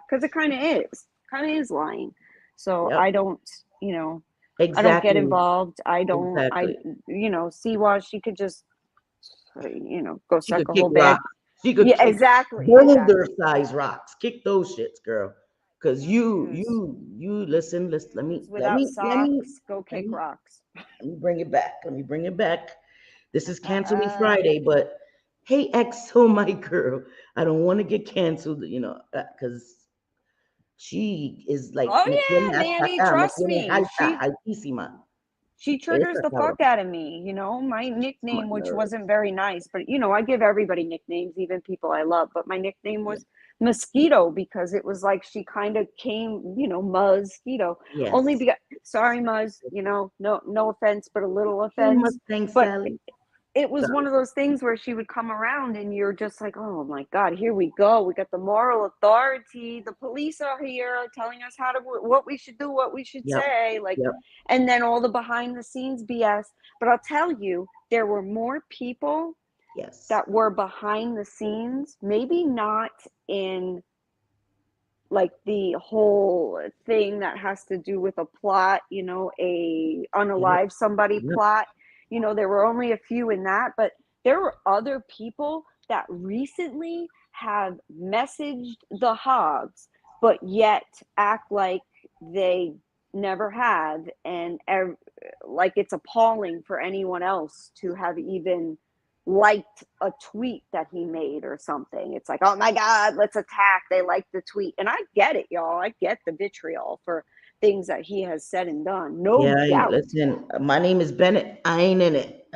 because it kind of is. kind of is lying. So Yep. I don't, I don't get Exactly. involved. Exactly. Siwa, she could just, go She suck could a kick whole bag. rocks. She could Yeah, kick exactly. boulder Exactly. size rocks. Kick those shits, girl. Cause Yep. you listen. Listen. Let me Shoes let without me let me socks, go let kick me rocks. let me bring it back. Let me bring it back. This is Cancel Me Friday, but hey, XO, my girl, I don't want to get canceled, because she is like, Oh me tiene yeah, hasta Mandy, acá, me trust tiene me. alta, She altísima. she triggers Esa the fuck cabrón. out of me, my Gets my nickname, which wasn't nerves. very nice, but I give everybody nicknames, even people I love, but my nickname Yeah. was Mosquito because it was like she kind of came, Mosquito. Only Yes. because, sorry, Muzz, no offense, but a little Hey, offense. Mustang But Sally. it was one Sorry. of those things where she would come around and you're just like, oh my God, here we go. We got the moral authority. The police are here telling us what we should do, what we should Yep. say. Like, Yep. and then all the behind the scenes BS. But I'll tell you, there were more people Yes. that were behind the scenes, maybe not in like the whole thing that has to do with a plot, a Yep. unalive somebody Yep. plot. There were only a few in that, but there were other people that recently have messaged the Hobbs, but yet act like they never have, and like it's appalling for anyone else to have even liked a tweet that he made or something. It's like, oh my God, let's attack. They liked the tweet. And I get it, y'all. I get the vitriol for things that he has said and done. Yeah, No doubt. listen, my name is Bennett. I ain't in it.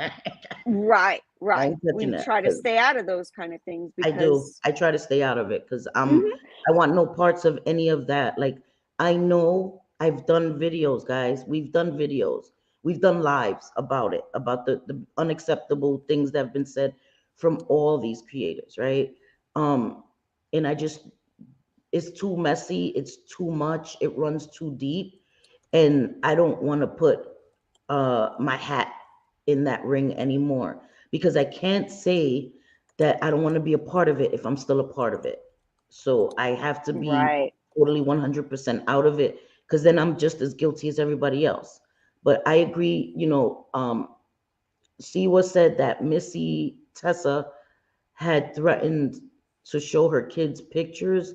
Right, I right. ain't touching We that try to because stay out of those kind of things I do. because I try to stay out of it because Mhm. I want no parts of any of that. Like I know I've done videos, guys. We've done videos. We've done lives about it, about the unacceptable things that have been said from all these creators, right? Um, and I just it's too messy, it's too much, it runs too deep, and I don't want to put my hat in that ring anymore because I can't say that I don't want to be a part of it if I'm still a part of it. So I have to be Right. totally 100% out of it because then I'm just as guilty as everybody else. But I agree, Siwa said that Missy Tessa had threatened to show her kids pictures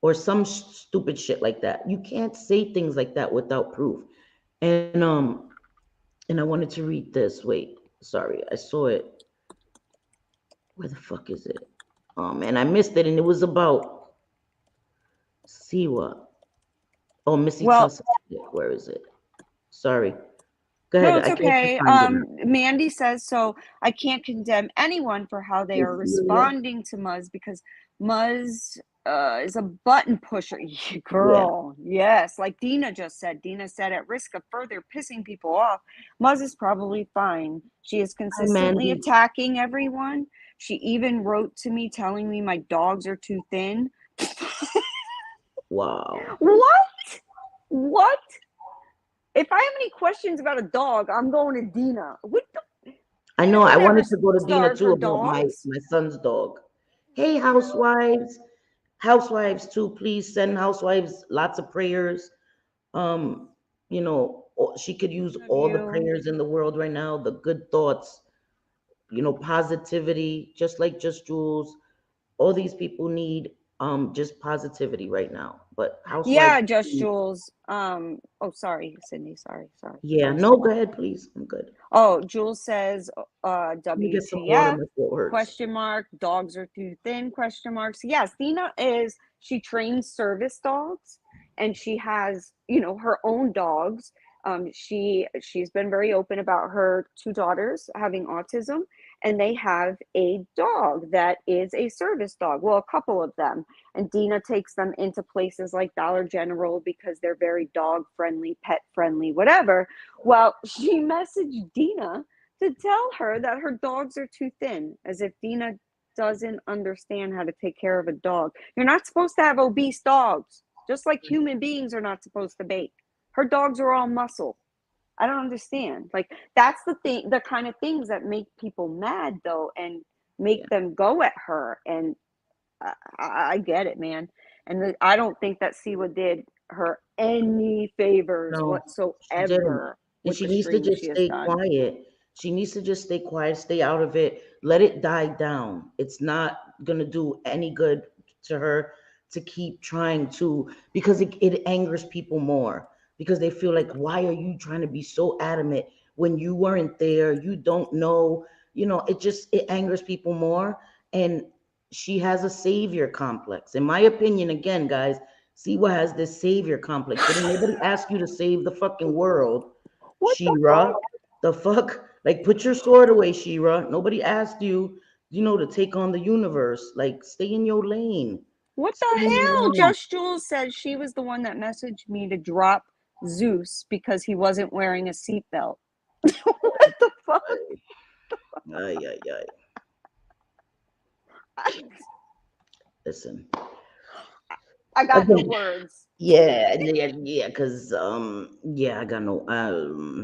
or some stupid shit like that. You can't say things like that without proof. And I wanted to read this. Wait, sorry, I saw it. Where the fuck is it? Oh man, I missed it, and it was about Siwa. Oh, Missy Well, Tessa. Where is it? Sorry. Go no, ahead. it's I can't okay. find it now. Mandy says, so I can't condemn anyone for how they are Cecilia. responding to Muzz because Muzz is a button pusher. Yeah. Girl, yes. Like Dina just said. Dina said, at risk of further pissing people off, Muzz is probably fine. She is Hi, consistently Mandy. attacking everyone. She even wrote to me telling me my dogs are too thin. Wow. What? What? If I have any questions about a dog, I'm going to Dina. What the? I Dina know. I would never wanted to go to Dina starve too her about my dogs. my son's dog. Hey, Girl, housewives. Housewives too. Please send housewives lots of prayers. Um, she could use of all the you. prayers in the world right now, the good thoughts, positivity, just like Just Jules. All these people need just positivity right now. But housewives, Yeah, Just please. Jules. Oh, sorry, Sydney. Sorry. I Yeah, was no, talking. go ahead, please. I'm good. Oh, Jules says, Let me get some water. WTF? My throat hurts. Question mark. Dogs are too thin? Question marks. Yes, Dina is. She trains service dogs, and she has, her own dogs. She's been very open about her two daughters having autism, and they have a dog that is a service dog. Well, a couple of them, and Dina takes them into places like Dollar General because they're very dog friendly, pet friendly, whatever. Well, she messaged Dina to tell her that her dogs are too thin, as if Dina doesn't understand how to take care of a dog. You're not supposed to have obese dogs, just like human beings are not supposed to be. Her dogs are all muscle. I don't understand. Like, that's the thing, the kind of things that make people mad, though, and Yeah. make them go at her. And I get it, man. And I don't think that Siwa did her any favors No, she didn't. whatsoever And with she the needs to stream just she has stay done. quiet. She needs to just stay quiet, stay out of it, let it die down. It's not gonna do any good to her to keep trying to, because it angers people more. Because they feel like, why are you trying to be so adamant when you weren't there? You don't know, it angers people more. And she has a savior complex. In my opinion, again, guys, Siwa has this savior complex. Didn't nobody ask you to save the fucking world, What the Shira? fuck? The fuck? Like, put your sword away, Shira. Nobody asked you, to take on the universe. Like, stay in your lane. What Stay the in your hell? lane. Just Jules said she was the one that messaged me to drop Zeus because he wasn't wearing a seatbelt. What the fuck? Ay, ay, ay. Listen. I got no Again, words. yeah, because I got no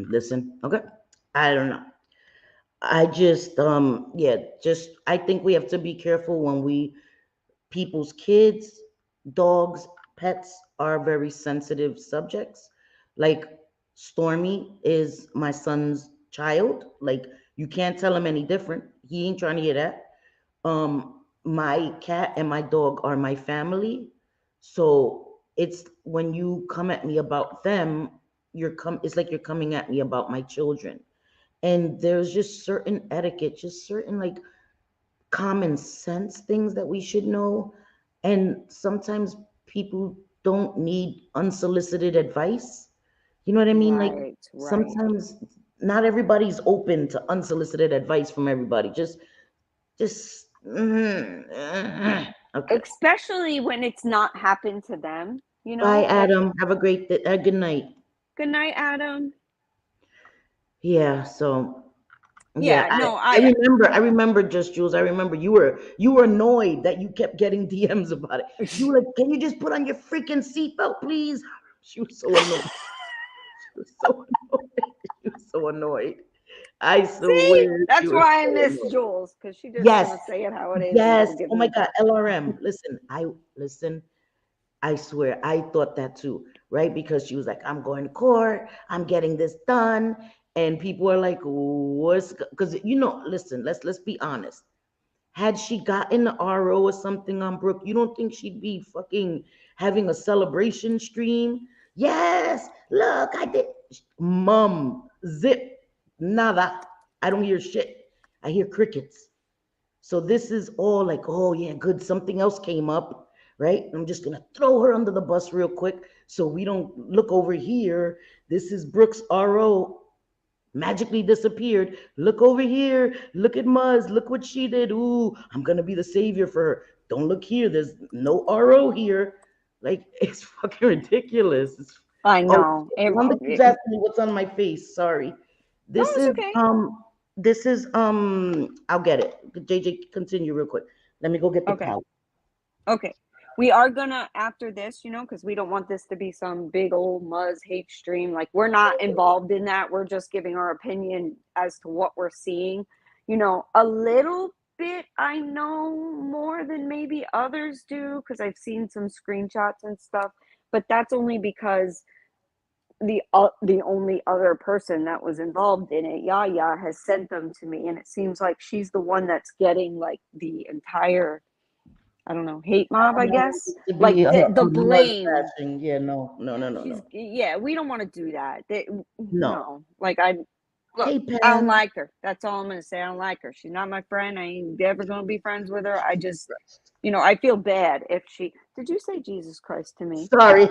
listen, okay. I don't know. I just I think we have to be careful when people's kids, dogs, pets are very sensitive subjects. Like Stormy is my son's child. Like you can't tell him any different. He ain't trying to hear that. My cat and my dog are my family. So it's when you come at me about them, it's like you're coming at me about my children. And there's just certain etiquette, just certain like common sense things that we should know. And sometimes people don't need unsolicited advice. You know what I mean? Like Right, right. sometimes not everybody's open to unsolicited advice from everybody. Just okay. Especially when it's not happened to them, Bye, like Adam. Have a great good night. good night, Adam. Yeah. So yeah, Yeah, I, no, I remember. I remember, just Jules. I remember you were annoyed that you kept getting DMs about it. You were like, "Can you just put on your freaking seatbelt, please?" She was so annoyed. She was so annoyed. She was so annoyed. I see, swear, she that's was why I so miss annoyed. Jules because she just Yes, gonna say it how it is and yes. never give Oh me my a God, fuck. LRM. Listen, listen. I swear, I thought that too, right? Because she was like, I'm going to court, I'm getting this done. And people are like, what's, because, listen, let's be honest. Had she gotten the RO or something on Brooke, you don't think she'd be fucking having a celebration stream? Yes, look, I did. Mum, zip, nada. I don't hear shit. I hear crickets. So this is all like, oh yeah, good. Something else came up, right? I'm just gonna throw her under the bus real quick so we don't look over here. This is Brooks RO magically disappeared. Look over here. Look at Muzz. Look what she did. Ooh, I'm gonna be the savior for her. Don't look here. There's no RO here. Like it's fucking ridiculous. I Oh, know. Wanda keeps asking me what's on my face. Sorry. No, This it's is okay. I'll get it. JJ, continue real quick. Let me go get the Okay. palette. Okay. We are gonna after this, because we don't want this to be some big old Muzz hate stream. Like we're not involved in that. We're just giving our opinion as to what we're seeing. A little bit I know more than maybe others do because I've seen some screenshots and stuff, but that's only because the only other person that was involved in it, Yaya, has sent them to me, and it seems like she's the one that's getting like the entire, I don't know, hate mob, I guess, To like be the a mud blame. bashing. Yeah, no, no, no, no, She's no. yeah, we don't want to do that. No. No, like I look, Hey I don't Pam. like her. That's all I'm gonna say. I don't like her. She's not my friend. I ain't ever gonna be friends with her. I just, I feel bad if she. Did you say Jesus Christ to me? Sorry.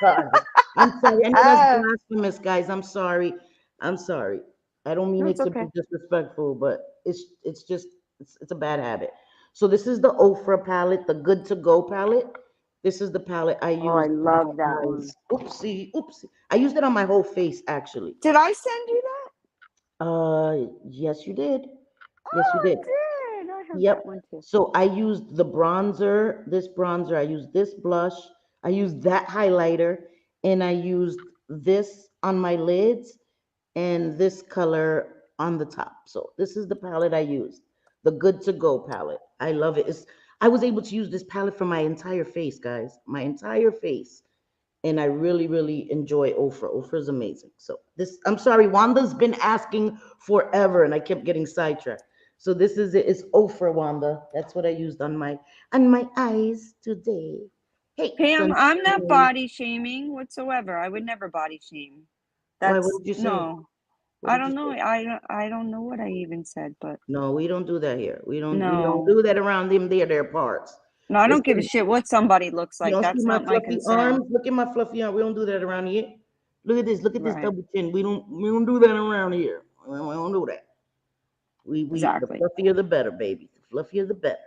Sorry. I'm sorry. I know that's blasphemous, guys. I'm sorry. I'm sorry. I don't mean No, it it's to be okay. disrespectful, but it's just it's a bad habit. So this is the Ofra palette, the Good to Go palette. This is the palette I Oh, I used love on that my one. oopsie. I used it on my whole face actually. Did I send you that? Yes, you did. Yes, you Oh, did. I did. I have Yep. that one too. So I used the bronzer, this bronzer. I used this blush. I used that highlighter, and I used this on my lids and this color on the top. So this is the palette I used, the Good to Go palette. I love it. I was able to use this palette for my entire face, guys, my entire face. and I really, really enjoy Ofra. Ofra is amazing. So this, I'm sorry, Wanda's been asking forever, and I kept getting sidetracked. So this is it. It's Ofra, Wanda. That's what I used on my eyes today. Hey, Pam, I'm not sunshine. body shaming whatsoever. I would never body shame. Why? What That's did you say? no. What I did you don't know. say? I don't know what I even said, but No, we don't do that here. We don't no. do that around them. Their parts. No, I don't give a Listen, shit what somebody looks you like. don't see That's my not my fluffy concern. arms. Look at my fluffy arm. We don't do that around here. Look at this. Look at this Right. double chin. We don't do that around here. We don't do that. We the Exactly. fluffier the better, baby. The fluffier the better.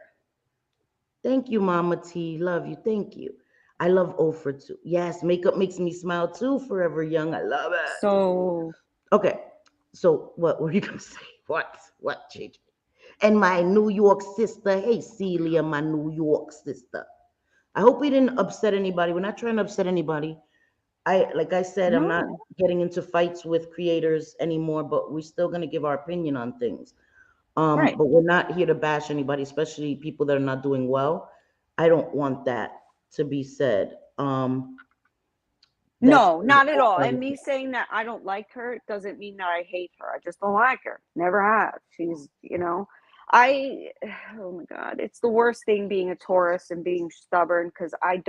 Thank you, Mama T. Love you. Thank you. I love Ofra too. Yes, makeup makes me smile too. Forever young. I love it. So Okay. So what were you gonna say? What, JJ? And my New York sister. Hey, Celia, my New York sister. I hope we didn't upset anybody. We're not trying to upset anybody. Like I said, I'm not no. getting into fights with creators anymore, but we're still gonna give our opinion on things. Right. But we're not here to bash anybody, especially people that are not doing well. I don't want that to be said. That's No, not at all. And me saying that I don't like her doesn't mean that I hate her. I just don't like her. Never have. She's, I, oh my God, it's the worst thing being a Taurus and being stubborn because I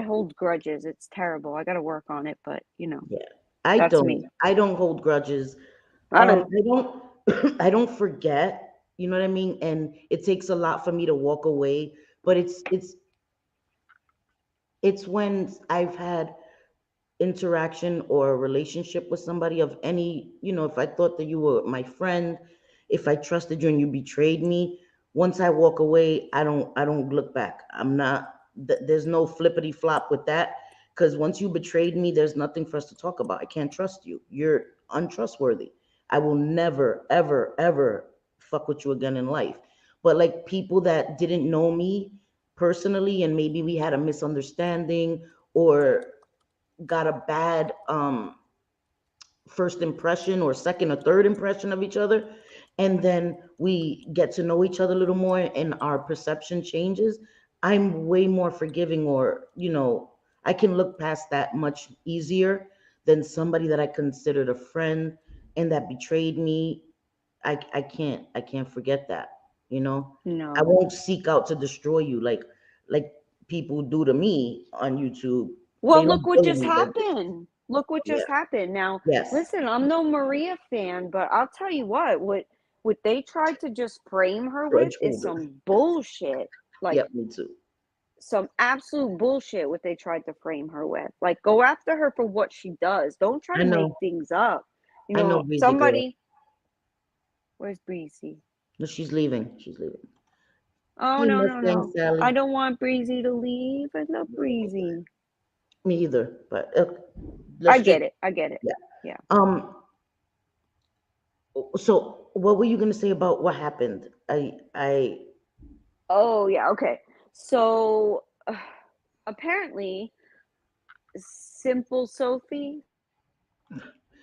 hold grudges. It's terrible. I got to work on it, but yeah. I that's don't. me. I don't hold grudges. I don't. I don't. I don't forget. You know what I mean? And it takes a lot for me to walk away. But it's when I've had interaction or a relationship with somebody of any, if I thought that you were my friend, if I trusted you and you betrayed me, once I walk away, I don't look back. I'm not there's no flippity flop with that, because once you betrayed me, there's nothing for us to talk about. I can't trust you. You're untrustworthy. I will never ever ever fuck with you again in life. But like people that didn't know me personally, and maybe we had a misunderstanding or got a bad first impression or second or third impression of each other, and then we get to know each other a little more and our perception changes, I'm way more forgiving, or I can look past that much easier than somebody that I considered a friend and that betrayed me. I can't forget that. I No. won't seek out to destroy you like people do to me on YouTube. They Well, look don't what bully just me. That happened. Look what yeah. just happened. Now, Yes. listen, I'm no Maria fan, but I'll tell you what they tried to just frame her with Grudge is holder. some bullshit. Like Yep, me too. some absolute bullshit what they tried to frame her with. Like go after her for what she does. Don't try I to make know. things up. I know, Breezy girl. Somebody where's Breezy? No, she's leaving. She's leaving. Oh Hey, no, no, Mustang no. I Sally. don't want Breezy to leave. I love Breezy. Me either. But I let's just get it. I get it. yeah. Yeah. Um. So, what were you gonna say about what happened? I. Oh yeah, okay. So apparently Simple Sophie,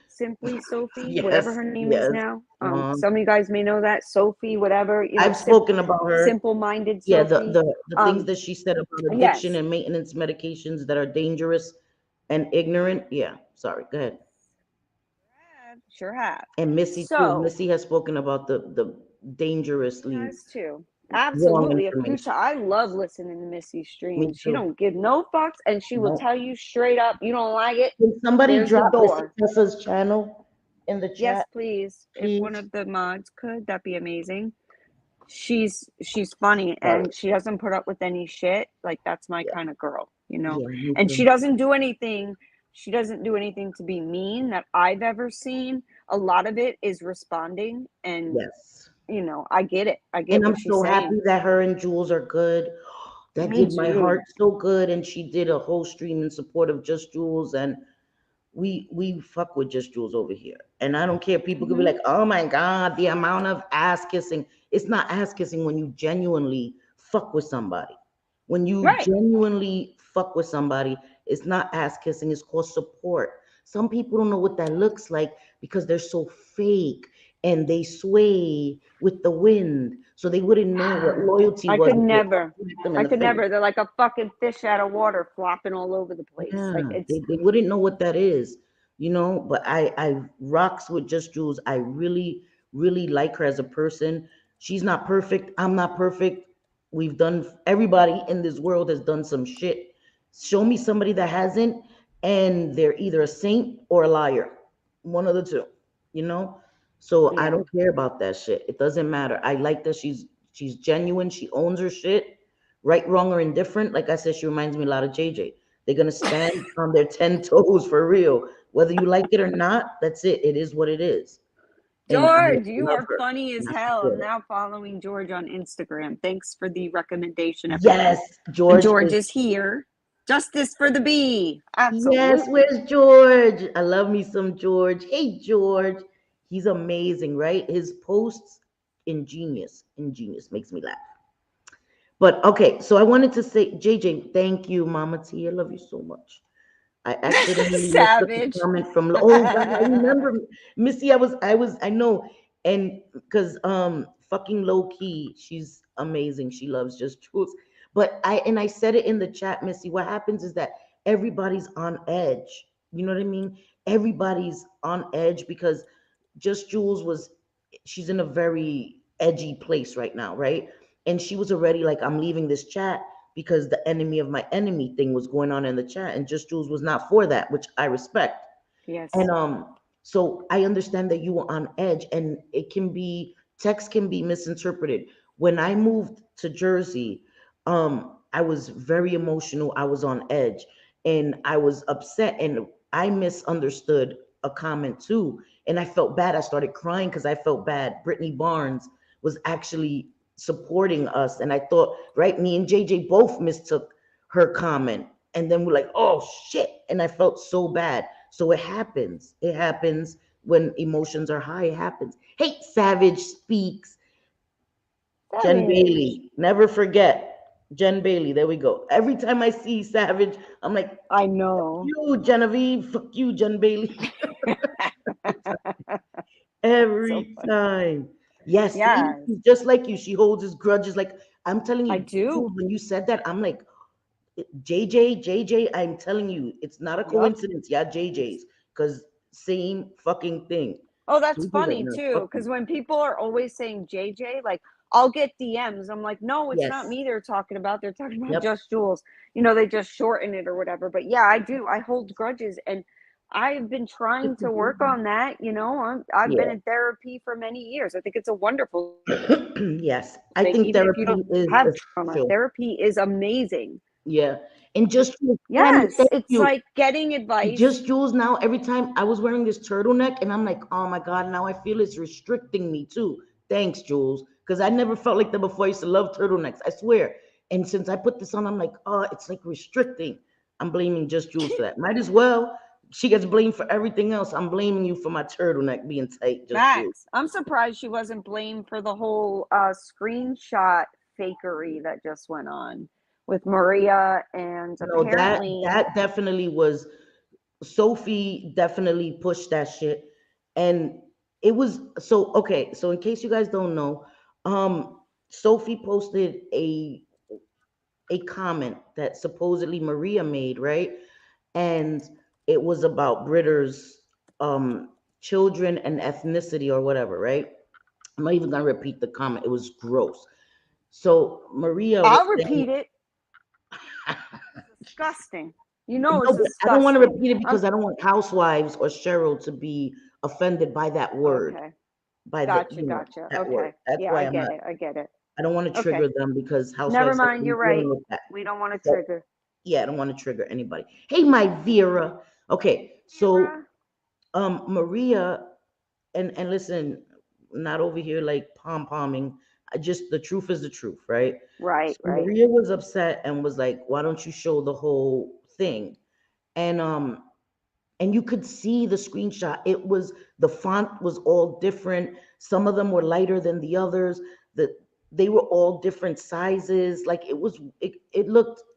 Simply Sophie, whatever Yes. her name is Yes. now. Uh, Some of you guys may know that Sophie, whatever, I've spoken about her. simple-minded Yeah. The Sophie. the the things Um, that she said about addiction yes, and maintenance medications that are dangerous and ignorant. Yeah. Sorry. Go ahead. sure have. And Missy too. So Missy has spoken about the dangerously has too. wrong Absolutely. information. I love listening to Missy Me streams. She too. don't give no fucks, and she will No. tell you straight up, you don't like it, Can somebody there's the drop Missy door. Tessa's channel in the Yes, chat, please. If one please? of the mods could, that'd be amazing. She's funny Sorry. and she doesn't put up with any shit. Like that's my Yeah. kind of girl, Yeah, me And too. she doesn't do anything to be mean that I've ever seen. A lot of it is responding and Yes. I get it. I get And what I'm she's so happy saying. that her and Jules are good. That Me did my heart too. so good. And she did a whole stream in support of Just Jules. And we fuck with Just Jules over here. And I don't care. People could be Hmm. like, oh my God, the amount of ass kissing. It's not ass kissing when you genuinely fuck with somebody. When you Right. genuinely fuck with somebody, it's not ass kissing, it's called support. Some people don't know what that looks like because they're so fake and they sway with the wind, so they wouldn't know what loyalty I was could if they never. smacked them in I the could face. never. They're like a fucking fish out of water flopping all over the place. Like Yeah, it's they wouldn't know what that is, you know. But I rocks with Just Jules. I really, really like her as a person. She's not perfect. I'm not perfect. We've done, everybody in this world has done some shit. Show me somebody that hasn't, and they're either a saint or a liar. One of the two, you know? So I yeah. don't care about that shit. It doesn't matter. I like that she's genuine. She owns her shit, right, wrong, or indifferent. Like I said, she reminds me a lot of JJ. They're gonna stand on their 10 toes for real. Whether you like it or not, that's it. It is what it is. And I George, you love are her. funny as And I hell. support I'm her. now following George on Instagram. Thanks for the recommendation, Yes, everyone. And George George is. is here. Justice for the bee. Yes, Absolutely. where's George? I love me some George. Hey, George. He's amazing, right? His posts, ingenious. Ingenious. Makes me laugh. But okay, so I wanted to say, JJ, thank you, Mama T. I love you so much. I accidentally mistook a Savage. comment from, oh God, I remember, Missy. I know, and because fucking low key, she's amazing. She loves Just Truth. But I said it in the chat, Missy. What happens is that everybody's on edge. You know what I mean? Everybody's on edge because Just Jules was, she's in a very edgy place right now, right? And she was already like, I'm leaving this chat because the enemy of my enemy thing was going on in the chat, and Just Jules was not for that, which I respect. And Yes. so I understand that you were on edge, and it can be, text can be misinterpreted. When I moved to Jersey, I was very emotional. I was on edge, and I was upset, and I misunderstood a comment too, and I felt bad. I started crying because I felt bad. Brittany Barnes was actually supporting us, and I thought, right, me and JJ both mistook her comment, and then we're like, oh shit, and I felt so bad. So it happens. It happens when emotions are high. It happens. Hey, Savage speaks. Jen Savage. Bailey. Never forget. Jen Bailey. There we go. Every time I see Savage, I'm like, I know. you, Genevieve. Fuck you, Jen Bailey. So Every funny. time. Yes, see, Yes, she's just like you. She holds his grudges. Like, I'm telling I you, do. Jules, when you said that, I'm like, JJ, I'm telling you, it's not a Yep. coincidence. Yeah, JJ's. Because same fucking thing. Oh, that's JJ's like, funny no, too, fuck you. because when people are always saying JJ, like I'll get DMs. I'm like, no, it's not Yes. me they're talking about. They're talking about Yep. Just Jules. They just shorten it or whatever. But yeah, I do. I hold grudges, and I've been trying to work on that. I've been Yeah. in therapy for many years. I think it's a wonderful Yes. I thing, think even if you don't therapy is have trauma. essential. Therapy is amazing. Yeah. And just Tammy, Yes, thank it's you. like getting advice. Just Jules, now every time I was wearing this turtleneck, and I'm like, oh my God, now I feel it's restricting me too. Thanks, Jules. Because I never felt like that before. I used to love turtlenecks, I swear. And since I put this on, I'm like, oh, it's like restricting. I'm blaming Just Jules for that. Might as well. She gets blamed for everything else. I'm blaming you for my turtleneck being tight, Just Jules. Max, I'm surprised she wasn't blamed for the whole screenshot fakery that just went on with Maria, and No, that apparently, that definitely was, Sophie definitely pushed that shit. And it was so okay. So in case you guys don't know, Sophie posted a comment that supposedly Maria made, right? And it was about Britter's um children and ethnicity or whatever, right? I'm not even gonna repeat the comment. It was gross. So Maria was I'll repeat saying, it. Disgusting. You know no, it's but I don't want to disgusting. repeat it because I don't want housewives or Cheryl to be offended by that word, Okay. by the, Gotcha. Gotcha. that word. Okay. That's Yeah, why I I'm get not, it. I get it. I don't want to Okay. trigger them because Never housewives have mind. been You're right. dealing with that. We don't want to So trigger. yeah, I don't want to trigger anybody. Hey, my Vera. Okay, so Vera. Maria, and listen, not over here like pom pomming. I just, the truth is the truth, right? Right. So Right. Maria was upset and was like, "Why don't you show the whole thing?" And you could see the screenshot. It was, the font was all different. Some of them were lighter than the others. The They were all different sizes. Like it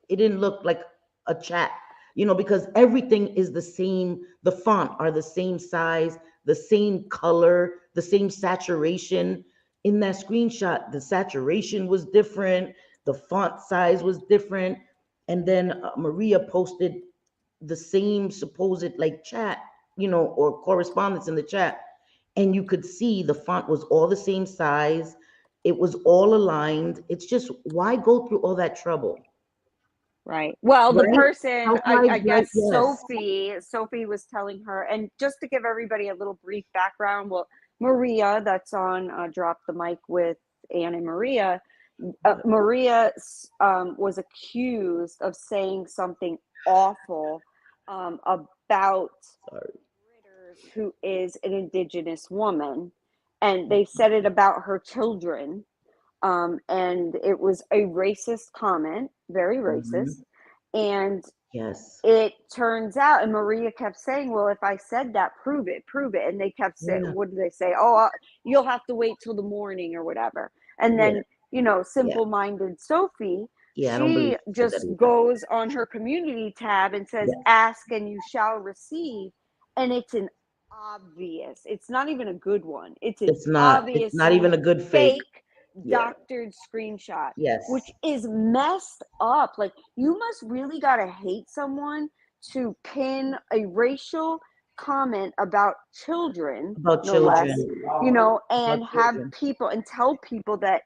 didn't look like a chat, because everything is the same. The font are the same size. the same color, the same saturation. In that screenshot, the saturation was different, the font size was different. And then Maria posted the same supposed like chat, or correspondence in the chat. And you could see the font was all the same size. It was all aligned. It's just, why go through all that trouble? Right. Well, the Right? person, I Housewives, right? guess Yes. Sophie was telling her, and just to give everybody a little brief background, well, Maria, that's on Drop the Mic with Anne and Maria, Maria was accused of saying something awful about Sorry. Ritters, who is an indigenous woman, and they said it about her children. And it was a racist comment, very racist. Mhm. And Yes. it turns out, and Maria kept saying, well, if I said that, prove it, prove it. And they kept saying, Yeah. what did they say? Oh, you'll have to wait till the morning or whatever. And Yeah. then, Yeah. simple-minded Sophie, Yeah. I don't believe she she said that just either. goes on her community tab and says, Yes. ask and you shall receive. And it's not even a good one. It's an It's not. It's not even obviously a good fake. fake, Yeah. doctored screenshot, Yes. which is messed up. Like, you must really gotta hate someone to pin a racial comment about children, About no less, children. and About have children. people and tell people that,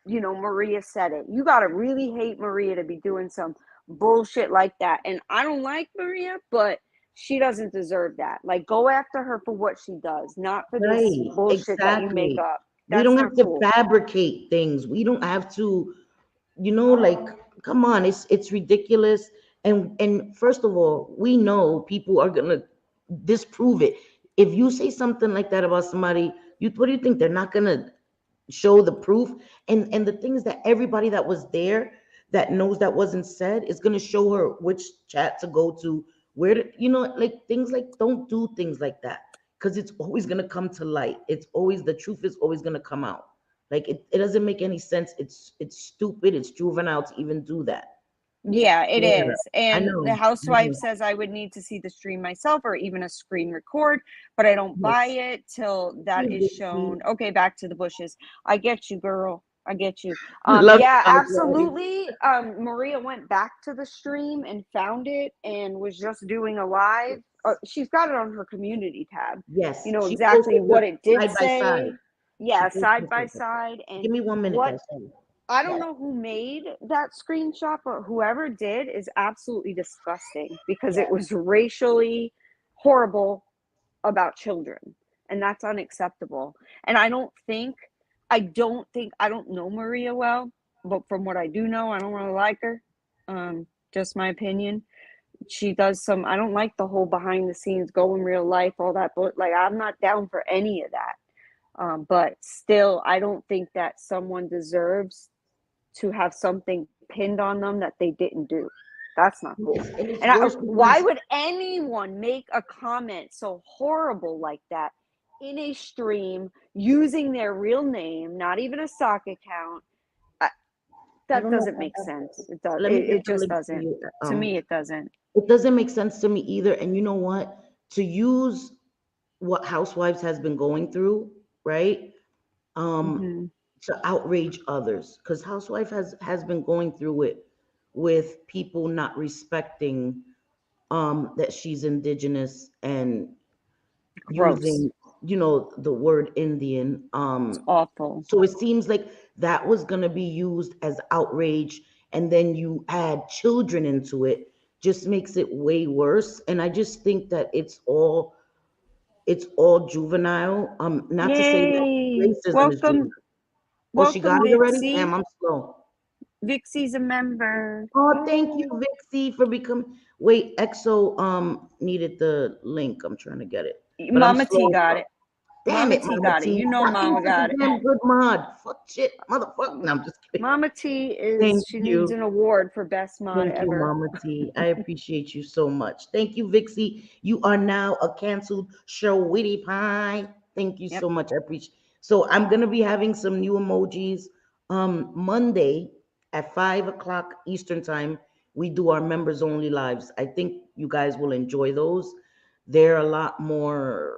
Maria said it. You gotta really hate Maria to be doing some bullshit like that. And I don't like Maria, but she doesn't deserve that. Like, go after her for what she does, not for this Right. bullshit that you make Exactly. up. We That's don't not have to cool. fabricate things. We don't have to, like, come on, it's ridiculous. And first of all, we know people are gonna disprove it. If you say something like that about somebody, what do you think? They're not gonna show the proof? And the things that everybody that was there that knows that wasn't said is gonna show her which chat to go to, where to, like things like, don't do things like that, because it's always gonna come to light. It's always, the truth is always gonna come out. Like, it doesn't make any sense. It's stupid. It's juvenile to even do that. Yeah, it Yeah, is. I And the know. I housewife know. says I would need to see the stream myself or even a screen record, but I don't buy Yes. it till Hey, that is Vixie. shown. Okay, back to the bushes. I get you, girl. I get you. Love Yeah, you, Astrology. absolutely. Maria went back to the stream and found it and was just doing a live. She's got it on her community tab. You Yes, know she exactly posted the what it did side by say. side. She Yeah, posted side the by side by side. side. And Give me 1 minute, what guys. Sorry. I don't Yes. know who made that screenshot, but whoever did is absolutely disgusting because it Yes. was racially horrible about children. And that's unacceptable. And I don't know Maria well, but from what I do know, I don't really like her. Just my opinion. She does I don't like the whole behind the scenes, go in real life, all that, but like, I'm not down for any of that. But still, I don't think that someone deserves to have something pinned on them that they didn't do. That's not cool. Yes, and it's And worse why because would anyone make a comment so horrible like that in a stream using their real name, not even a sock account? I That don't know. doesn't make sense. It does. Let me It get the just link to doesn't. you. To me, it doesn't. It doesn't make sense to me either. And you know what? To use what Housewives has been going through, right? Um, Hmm. to outrage others, because Housewife has been going through it with people not respecting that she's indigenous and Gross. using, the word Indian. It's awful. So it seems like that was going to be used as outrage, and then you add children into it, just makes it way worse. And I just think that it's all juvenile. Not to say that Yay! racism is juvenile. Oh, she got Welcome, it already? Vixie. Damn, I'm slow. Vixie's a member. Oh, thank you, Yay! Vixie, for becoming. Wait, EXO needed the link. I'm trying to get it, but I'm Mama T slow. got it. Damn Mama it, T Mama got it. T. You know Stop being Mama such a got it. damn good mod. Fuck shit, motherfucker. No, I'm just kidding. Mama T Thank she needs you. an award for best mod Thank you, ever. Mama T. I appreciate you so much. Thank you, Vixie. You are now a canceled Witty Pie. Thank you Yep. so much. I appreciate. So I'm gonna be having some new emojis. Monday at 5 o'clock Eastern time. We do our members only lives. I think you guys will enjoy those. They're a lot more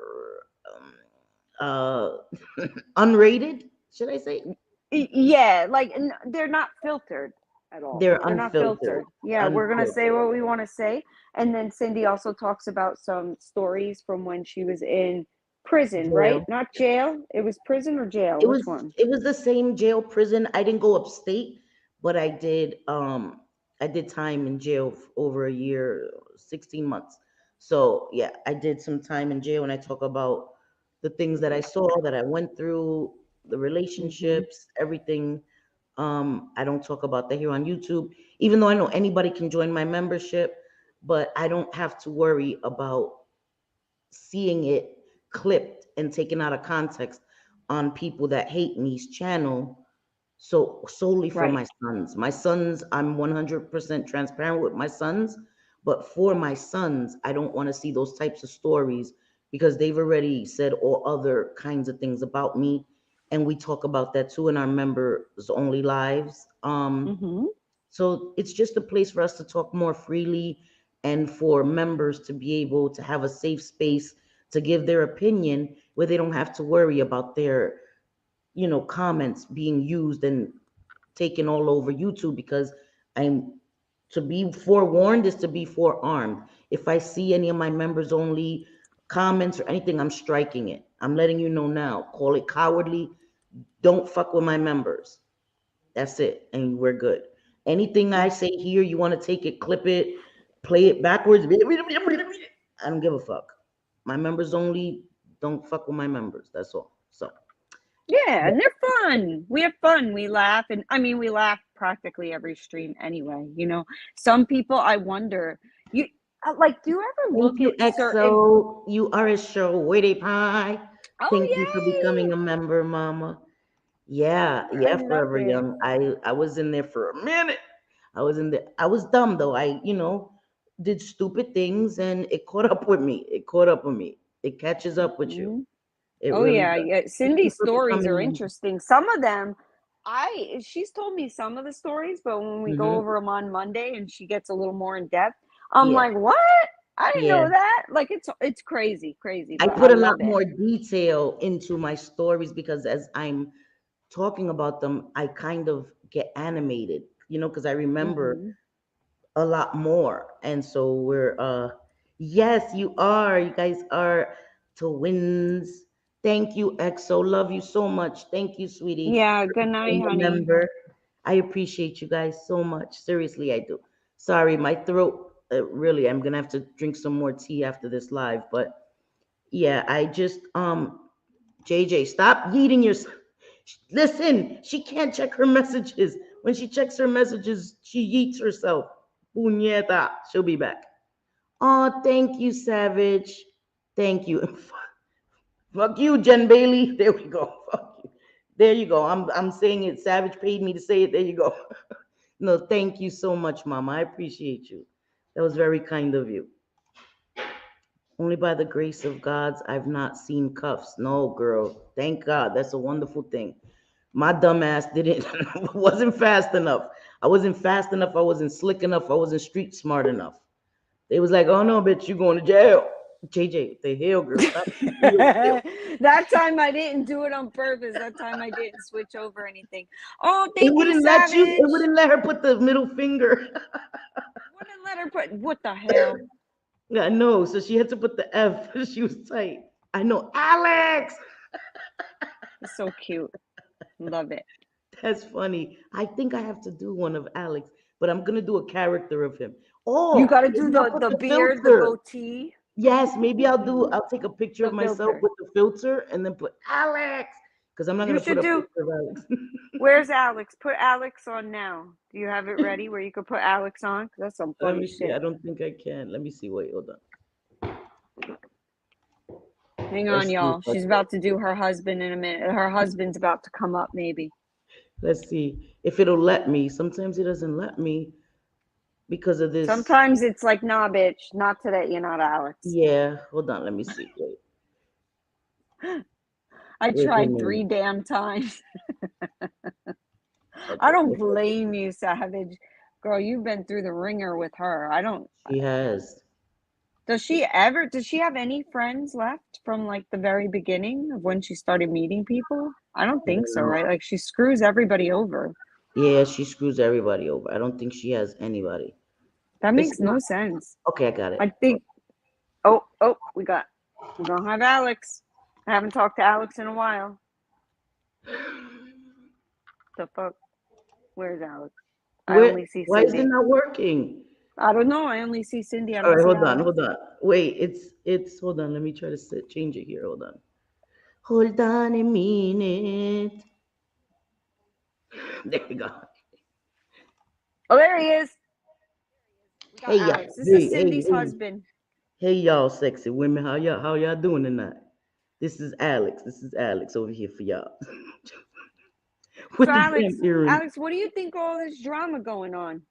unrated, should I say? Yeah, like they're not filtered at all. They're They're not unfiltered. filtered. Yeah, we're gonna say Unfiltered. what we want to say, and then Cindy also talks about some stories from when she was in prison, right? Jail. Not jail. It was prison or jail. It Which was one? it was the same jail prison. I didn't go upstate, but I did time in jail over a year, 16 months. So yeah, I did some time in jail and I talk about the things that I saw, that I went through, the Mm-hmm. relationships, everything. I don't talk about that here on YouTube, even though I know anybody can join my membership, but I don't have to worry about seeing it clipped and taken out of context on people that hate me's channel. So solely for Right. my sons. My sons, I'm 100% transparent with my sons, but for my sons, I don't want to see those types of stories because they've already said all other kinds of things about me, and we talk about that too in our members only lives. Mm-hmm. So it's just a place for us to talk more freely and for members to be able to have a safe space to give their opinion where they don't have to worry about their, comments being used and taken all over YouTube, because I'm to be forewarned is to be forearmed. If I see any of my members only comments or anything, I'm striking it. I'm letting you know now. Call it cowardly. Don't fuck with my members. That's it. And we're good. Anything I say here, you want to take it, clip it, play it backwards. I don't give a fuck. My members only, don't fuck with my members. That's all. So, Yeah, yeah. and they're fun. We have fun. We laugh, and I mean, we laugh practically every stream anyway. Some people, I wonder, you like, do you ever Thank look you, at certain? EXO. You are a show. Witty pie. Oh, Thank you for becoming yay! a member, Mama. Yeah, I yeah, love Forever it. Young. I was in there for a minute. I was in there. I was dumb though. I, did stupid things and it caught up with me. It caught up with me. It catches up with you. Mhm. It Oh really yeah, does. yeah. Thank you Cindy's for stories becoming are a member. interesting. Some of them, she's told me some of the stories, but when we go Mm-hmm. over them on Monday and she gets a little more in depth, I'm Yeah, like, what? I didn't yeah. know that. Like it's crazy, crazy, I but I put a lot love it. more detail into my stories because as I'm talking about them, I kind of get animated, because I remember Hmm. a lot more. And so yes, you are. You guys are twins. Thank you, EXO. Love you so much. Thank you, sweetie, Yeah, for good night, becoming a honey. member. I appreciate you guys so much. Seriously, I do. Sorry, my throat, really, I'm gonna have to drink some more tea after this live. But yeah, I just JJ, stop eating your. Listen, she can't check her messages. When she checks her messages, she eats herself. Puñeta. She'll be back. Oh, thank you, Savage. Thank you. Fuck you, Jen Bailey. There we go. Fuck you. There you go. I'm saying it. Savage paid me to say it. There you go. No, thank you so much, Mama. I appreciate you. That was very kind of you. Only by the grace of God's I've not seen cuffs. No, girl. Thank God. That's a wonderful thing. My dumb ass didn't wasn't fast enough. I wasn't fast enough. I wasn't slick enough. I wasn't street smart enough. They was like, "Oh no, bitch, you going to jail." JJ, the hell, girl, stop eating your tail. That time I didn't do it on purpose. That time I didn't switch over anything. Oh, It thank you, wouldn't let you. It Savage. wouldn't let her put the middle finger. Wouldn't let her put what the hell? Yeah, I know. So she had to put the F. She was tight. I know, Alex. It's so cute. Love it. That's funny. I think I have to do one of Alex, but I'm gonna do a character of him. You Oh, got to do maybe I'll put the the beard, the filter. goatee, Yes, maybe I'll do. hmm I'll take a picture the of myself filter. with the filter and then put Alex, because I'm not You gonna put should a do. picture of Alex. Where's Alex? Put Alex on now. Do you have it ready where you could put Alex on? 'Cause that's some Let funny me see. shit. I don't think I can. Let me see. Wait, hold on. Hang on, Let's see if y'all. I She's can. about to do her husband in a minute. Her husband's about to come up, maybe. Let's see if it'll let me. Sometimes it doesn't let me because of this. Sometimes it's like, nah, bitch, not today. You're not Alex. Yeah, hold on. Let me see. Wait, I wait a tried minute. 3 damn times. I Okay, don't blame you, Savage. Girl, you've been through the ringer with her. I don't. she has. Does she have any friends left from like the very beginning of when she started meeting people? I don't think so, right? Like she screws everybody over. Yeah, she screws everybody over. I don't think she has anybody. That It's makes not no sense. okay. I got it. I think we're gonna have Alex. I haven't talked to Alex in a while. The fuck? Where's Alex? I Where? only see Why is it Cindy. not working? I don't know. I only see Cindy. I All don't right, see hold on, Alex. hold on. Wait, it's hold on. Let me try to change it here. Hold on. Hold on a minute. There you go. Oh, there he is. We got Hey y'all. Alex. This Hey, is hey, Cindy's hey. husband. Hey y'all, sexy women. How y'all doing tonight? This is Alex. This is Alex over here for y'all. So With the damn earring. Alex, what do you think all this drama going on?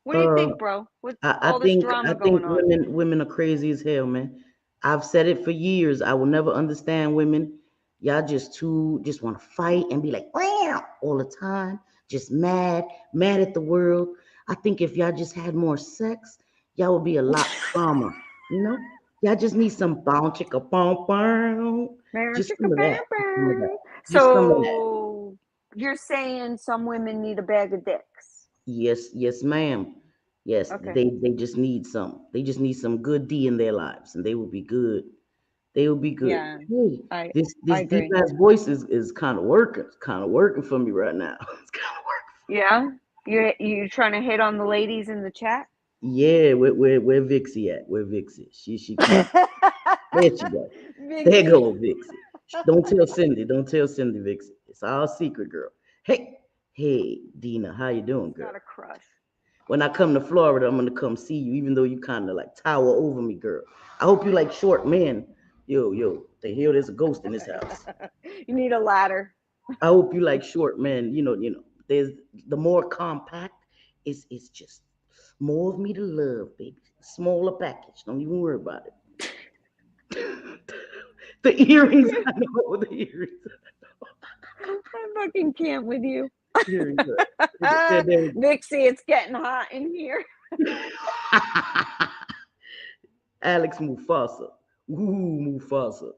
What do you Uh, think, bro? What's I all this think I drama think going on? women are crazy as hell, man. I've said it for years. I will never understand women. Y'all just want to fight and be like "Meow" all the time, just mad at the world. I think if y'all just had more sex, y'all would be a lot calmer. You know, y'all just need some bow chicka bow bow. Just some of that. Just some of that. Just some of that. So you're saying some women need a bag of dicks? Yes, yes, ma'am. Yes, Okay. they just need some. They just need some good D in their lives, and they will be good. They will be good. Yeah, Hey, I this I deep agree. ass voice is kind of working. It's kind of working for me right now. It's kind of working. Yeah, you trying to hit on the ladies in the chat? Yeah, where Vixie at? Where Vixie? She kind of there. She go. There Vixie. go Vixie. Don't tell Cindy. Don't tell Cindy, Vixie. It's our secret, girl. Hey, Dina, how you doing, She's girl? got a crush. When I come to Florida, I'm gonna come see you, even though you kind of like tower over me, girl. I hope you like short men. Yo, they hear there's a ghost in this house. You need a ladder. I hope you like short men. There's the more compact, it's just more of me to love, baby. Smaller package. Don't even worry about it. The earrings, I know the earrings. I fucking can't with you. Earrings. There Vixie, it's getting hot in here. Alex Mufasa. Ooh, Mufasa.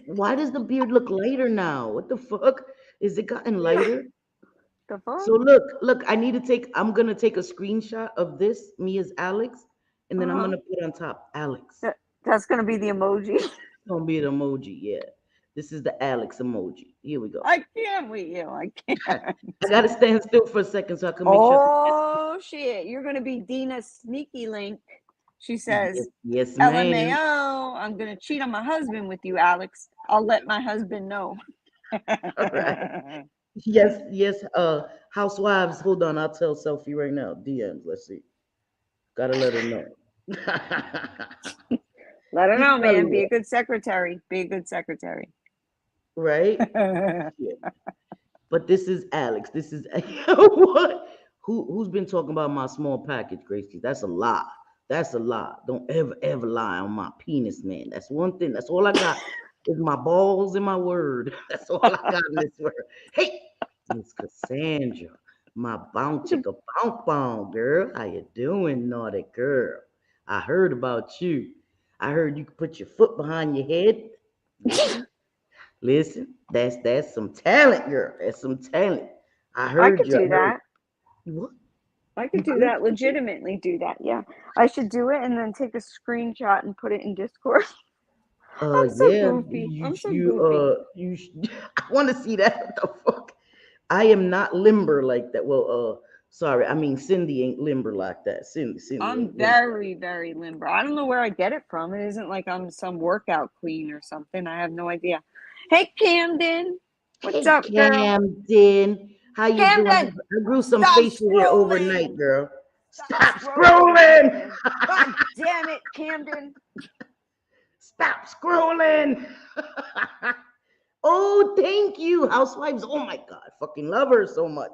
Why does the beard look lighter now? What the fuck? Is it gotten lighter? The fuck? So look, I'm gonna take a screenshot of this, me as Alex, and then I'm Uh-huh. gonna put on top Alex. That's gonna be the emoji. It's gonna be an emoji, yeah. This is the Alex emoji. Here we go. I can't with you. I can't. I gotta stand still for a second so I can make sure. Oh shit! You're gonna be Dina's sneaky link. She Yes, says, yes, ma'am. "LMAO, I'm gonna cheat on my husband with you, Alex. I'll let my husband know." All right. Yes. Housewives. Hold on, I'll tell Selfie right now. DMs. Let's see. Gotta let her know. Let her You know, probably man. Be a will, good secretary. Be a good secretary. right? Yeah. But this is Alex. This is what? Who's been talking about my small package, Gracie? That's a lie. That's a lie. Don't ever lie on my penis, man. That's one thing. That's all I got is my balls and my word. That's all I got in this word. Hey, Miss Cassandra, my bounce chicka bounce bounce girl. How you doing, naughty girl? I heard about you. I heard you could put your foot behind your head. Listen, that's some talent, girl. That's some talent. I I heard could you. I do heard that. you. What? I You could do could? that. Legitimately do that. Yeah. I should do it and then take a screenshot and put it in Discord. I'm so Yeah. goofy. I'm so goofy. I want to see that. What the fuck? I am not limber like that. Well, sorry. I mean, Cindy ain't limber like that. Cindy I'm ain't limber. very, very limber. I don't know where I get it from. It isn't like I'm some workout queen or something. I have no idea. Hey, Camden. What's Hey, up, girl? Camden, how you doing? Camden, I grew some stop facial hair scrolling. overnight, girl. Stop Stop scrolling, scrolling. Camden. God damn it, Camden. Stop scrolling. Oh, thank you, housewives. Oh my God, fucking love her so much.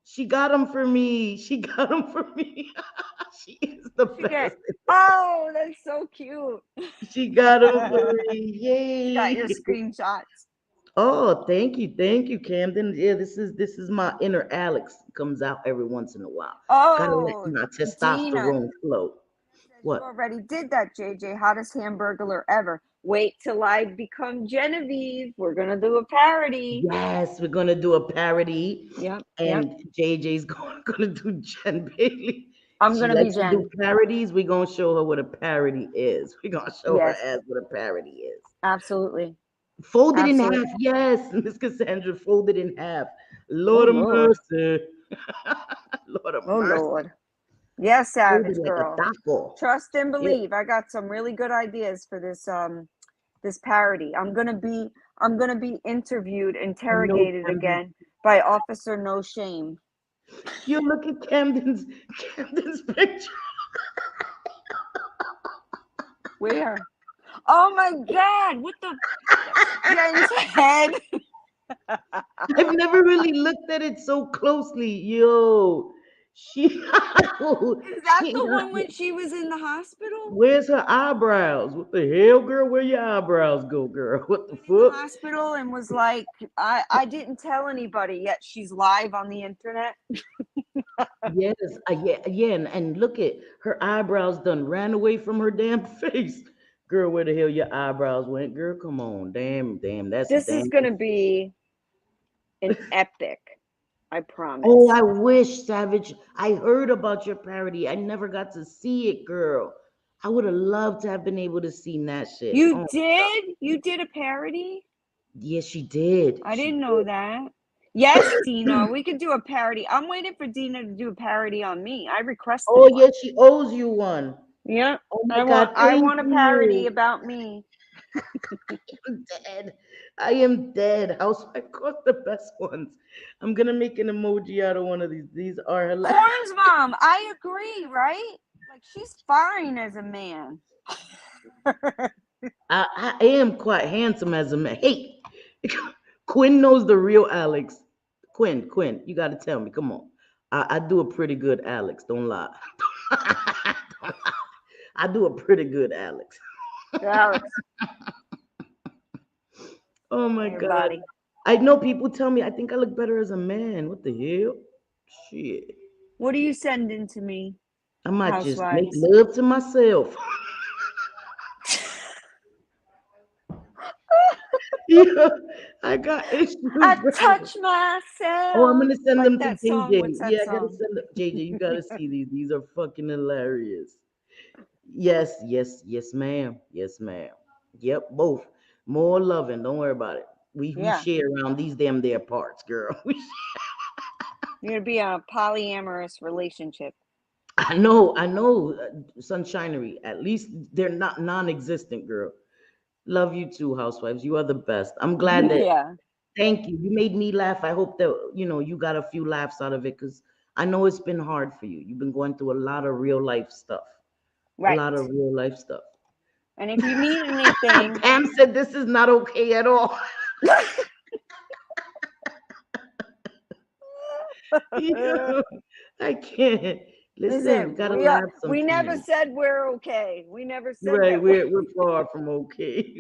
She got them for me. She got them for me. She is the She get. best. Oh, that's so cute. She got them for me. She got Yay. your screenshots. Oh, thank you, Camden. Yeah, this is my inner Alex. Comes out every once in a while. Gotta let Oh, my Dina. testosterone flow. You What? already did that, JJ. Hottest hamburglar ever. Wait till I become Genevieve. We're gonna do a parody. Yes, we're gonna do a parody, Yep, yep. and JJ's gonna do Jen Bailey. I'm She gonna be likes to do Jen. parodies. We're gonna show her what a parody is. We're gonna show her Yes, as what a parody is. absolutely, Folded in absolutely. half, yes, Miss Cassandra, folded in half. Oh Lord of Lord, mercy. Lord of oh mercy. Lord. Yes, Folded Savage like a Girl. taco. Trust and Yep. believe. I got some really good ideas for this parody. I'm gonna be interviewed, No, interrogated Camden. again by Officer No Shame. You look at Camden's picture. Where? Oh my God! What the? Jen's head. I've never really looked at it so closely. Yo, she, Is that she, the one when she was in the hospital? where's her eyebrows? What the hell, girl? Where your eyebrows go, girl? What the In the fuck? hospital and was like, I didn't tell anybody yet. She's live on the internet. Yes, yeah, and look at her eyebrows done ran away from her damn face. Girl, where the hell your eyebrows went? Girl, come on. Damn, that's This is damn. gonna be an epic. I Oh, promise. I wish, Savage. I heard about your parody. I never got to see it, girl. I would have loved to have been able to see that shit. You Oh, did? You did a parody? yes, she did. I She didn't know that. Yes, Dina, we could do a parody. I'm waiting for Dina to do a parody on me. I requested Oh, one. yes, she owes you one. Yeah. Oh my I God, want I thank want a parody you. about me. I'm dead. I am dead. Housewife got the best ones. I'm gonna make an emoji out of one of these. These are hilarious. Corn's mom, I agree, right? Like she's fine as a man. I am quite handsome as a man. Hey, Quinn knows the real Alex. Quinn, you gotta tell me. Come on. I do a pretty good Alex. Don't lie. I do a pretty good Alex. Alex, Oh my your God. body. I know people tell me I think I look better as a man. What the hell? Shit. What are you sending to me, I might just make housewives? love to myself. Yeah, I got issues, I bro. touch Oh, I'm myself. gonna send Like them to that song. JJ. What's that Yeah, I gotta song? send them. JJ, you gotta see these. These are fucking hilarious. Yes, ma'am. Yes, ma'am. Yep, both. More loving. Don't worry about it. We Yeah. share around these damn their parts, girl. You're gonna be in a polyamorous relationship. I know, sunshinery. At least they're not non-existent, girl. Love you too, housewives. You are the best. I'm glad that. Yeah. Thank you. You made me laugh. I hope that you got a few laughs out of it because I know it's been hard for you. You've been going through a lot of real life stuff. A Right. lot of real life stuff. And if you need anything, Pam said this is not okay at all. Yeah, I can't. Listen, we listen, gotta we are laugh we never sometimes. said we're okay. We never said Right, that we're we're far from okay.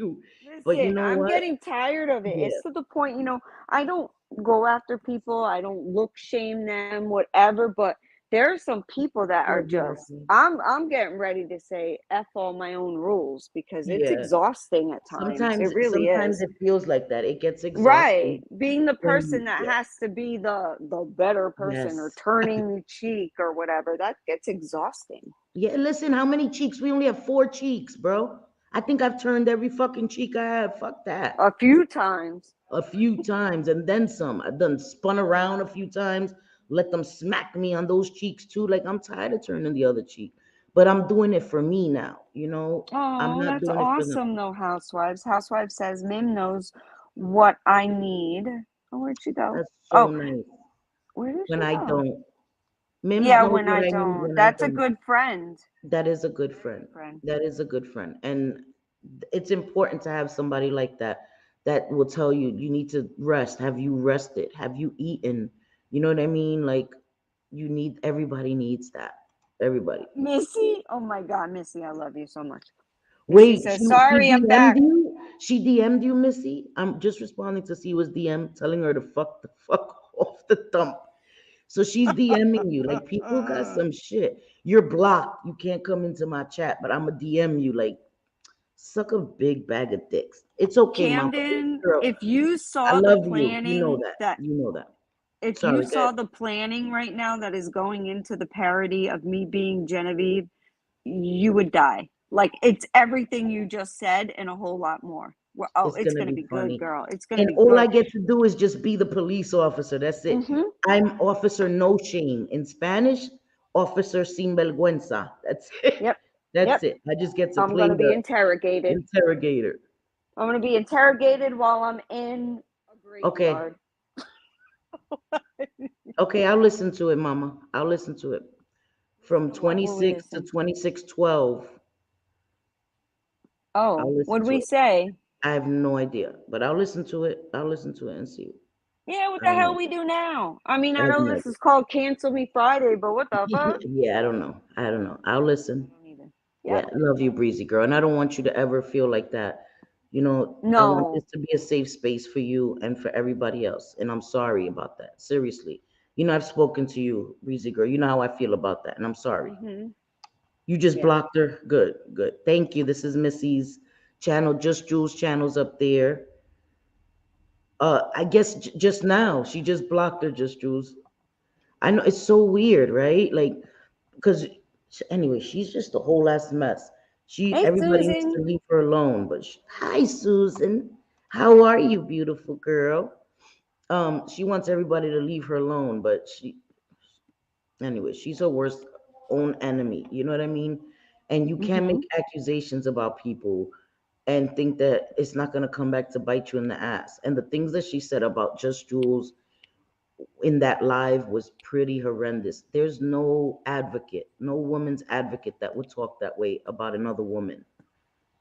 But you listen, know I'm what? getting tired of it. Yeah, It's to the point, I don't go after people. I don't look shame them, whatever, but there are some people that are love you, just husband. I'm getting ready to say F all my own rules because it's Yeah. exhausting at times. Sometimes It really sometimes is. it feels like that. It gets Right. exhausting Being the when person that yeah. has to be the better person or Yes. turning the cheek or whatever, that gets exhausting. Yeah, listen, how many cheeks? We only have 4 cheeks, bro. I think I've turned every fucking cheek I have. Fuck that. A few times. A few times and then some. I've done spun around a few times, let them smack me on those cheeks too. Like I'm tired of turning the other cheek. But I'm doing it for me now. I'm Oh, not that's doing it for them. awesome though, Housewives. Housewives says Mim knows what I need. Oh, where'd she go? That's so Oh, nice. where did When she I go? don't. Mims Yeah, knows when what I I need don't. when I That's a don't. good friend. That is a good That's a friend. good friend. That is a good friend. And it's important to have somebody like that that will tell you you need to rest. Have you rested? Have you eaten? You know what I mean? Like everybody needs that. Everybody. Missy. Oh my God, Missy, I love you so much. Missy Wait, says, she sorry, I'm DM'd back. you? She DM'd you, Missy? I'm just responding to see was DM telling her to fuck the fuck off the dump. So she's DMing you. Like, people got some shit. You're blocked. You can't come into my chat, but I'm going to DM you. Like, suck a big bag of dicks. It's okay, mama. Camden, Girl, if you I saw the love you. You know planning that. that You know that. if you Sorry, go ahead. saw the planning right now that is going into the parody of me being Genevieve, you would die. Like, it's everything you just said and a whole lot more. Oh, It's it's gonna gonna be be good, funny. girl. It's gonna And be all I good. get to do is just be the police officer. That's it. Mm-hmm. I'm Officer No Shame. In Spanish, Officer Sin Vergüenza. That's it. Yep. That's Yep. it. I just get to I'm play gonna be the interrogated. interrogator. I'm gonna be interrogated while I'm in a Okay. graveyard. Okay, I'll listen to it, mama. I'll listen to it. From So what will we 26 to listen? 2612. Oh, I'll listen what'd to we it. say? I have no idea, but I'll listen to it. I'll listen to it and see. Yeah, what I the don't hell know. we do now? I mean, I I have know no this idea. is called Cancel Me Friday, but what the fuck? Yeah, I don't know. I don't know. I'll I listen. don't either. Yeah, Yep. I love you, Breezy girl, and I don't want you to ever feel like that. You know, I want this No. to be a safe space for you and for everybody else, and I'm sorry about that. Seriously, you know, I've spoken to you, Breezy girl. You know how I feel about that, and I'm sorry. Mm-hmm. You just Yeah. blocked her. Good, good. Thank you. This is Missy's channel. Just Jules channel's up there. I guess just now she just blocked her. Just Jules. I know it's so weird, right? Like, because anyway, she's just a whole ass mess. Hey, Everybody needs Susan. to leave her alone. But hi, Susan, how are you, beautiful girl? She wants everybody to leave her alone, but anyway, she's her worst own enemy. You know what I mean? And you can't Mm-hmm. make accusations about people and think that it's not gonna come back to bite you in the ass. And the things that she said about Just Jules in that live was pretty horrendous. There's no advocate, no woman's advocate that would talk that way about another woman.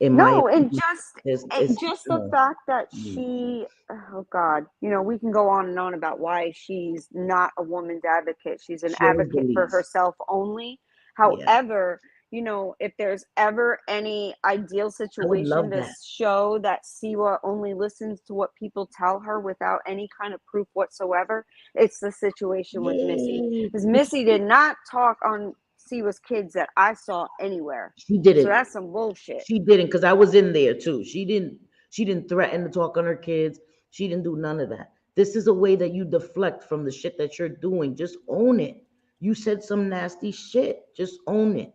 In my No, and opinion, it's just the fact that mm, she, oh God, we can go on and on about why she's not a woman's advocate. She's an she always advocate for believes. herself only. Yeah, However, if there's ever any ideal I would situation love to that. show that Siwa only listens to what people tell her without any kind of proof whatsoever, it's the situation with Missy. Yay! Because Missy did not talk on Siwa's kids that I saw anywhere. She So didn't. that's some bullshit. She didn't, because I was in there too. She didn't threaten to talk on her kids. She didn't do none of that. This is a way that you deflect from the shit that you're doing. Just own it. You said some nasty shit. Just own it.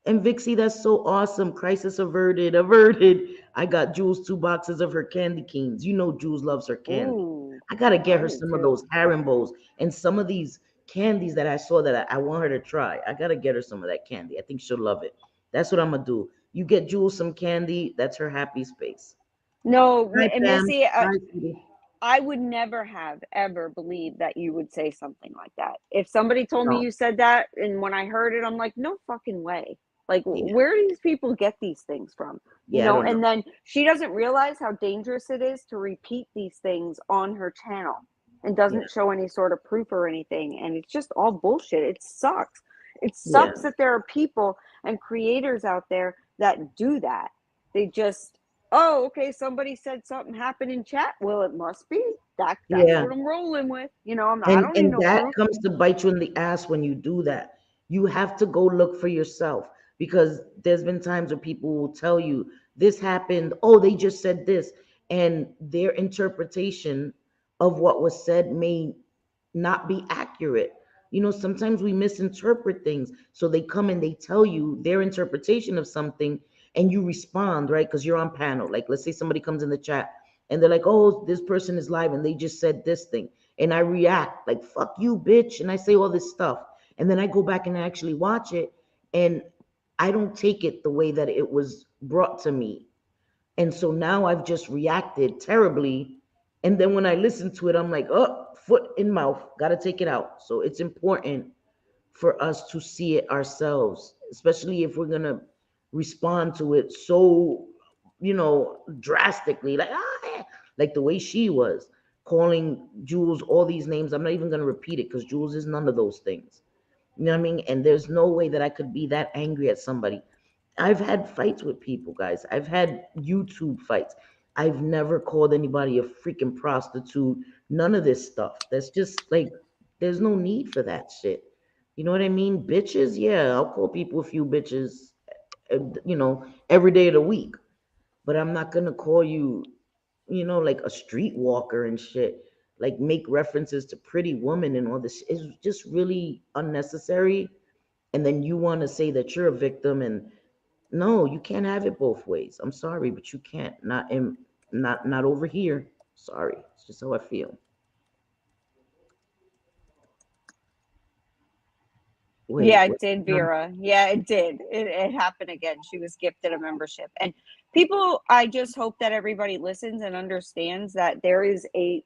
And Vixie, that's so awesome. Crisis averted. Averted. I got Jules 2 boxes of her candy canes. You know Jules loves her candy. Ooh, I gotta get I her do some of too. those Harimbos and some of these candies that I saw that I want her to try. I gotta get her some of that candy. I think she'll love it. That's what I'm gonna do. You get Jules some candy. That's her happy space. No, Hi, Pam. Missy, Hi, sweetie. I would never have ever believed that you would say something like that. If somebody told me No. you said that, and when I heard it, I'm like, no fucking way. Like, Yeah. where do these people get these things from? Yeah, I don't know. And then she doesn't realize how dangerous it is to repeat these things on her channel and Yeah. doesn't show any sort of proof or anything. And it's just all bullshit. It sucks. It Yeah. sucks that there are people and creators out there that do that. They just, oh, okay, somebody said something happened in chat. Well, it must be. That's Yeah. what I'm rolling with. I And don't need and no that proof. comes to bite you in the ass when you do that. You have to go look for yourself, because there's been times where people will tell you this happened, oh, they just said this, and their interpretation of what was said may not be accurate. You know, sometimes we misinterpret things. So they come and they tell you their interpretation of something, and you respond, right? Because you're on panel. Like, let's say somebody comes in the chat and they're like, oh, this person is live and they just said this thing. And I react like, fuck you, bitch. And I say all this stuff. And then I go back and I actually watch it, and I don't take it the way that it was brought to me. And so now I've just reacted terribly. And then when I listen to it, I'm like, oh, foot in mouth, got to take it out. So it's important for us to see it ourselves, especially if we're going to respond to it so, drastically, like the way she was calling Jules all these names. I'm not even going to repeat it because Jules is none of those things. You know what I mean? And there's no way that I could be that angry at somebody. I've had fights with people, guys. I've had YouTube fights. I've never called anybody a freaking prostitute. None of this stuff. That's just like, There's no need for that shit. You know what I mean? Bitches, yeah, I'll call people a few bitches, every day of the week. But I'm not gonna call you, like a streetwalker and shit. Like make references to pretty woman and all this. It's just really unnecessary. And then you want to say that you're a victim, and no, you can't have it both ways. I'm sorry, but you can't. Not over here. Sorry, it's just how I feel. Yeah, Wait, it what? did, Vera. Yeah, it did. It happened again. She was gifted a membership. And people, I just hope that everybody listens and understands that there is a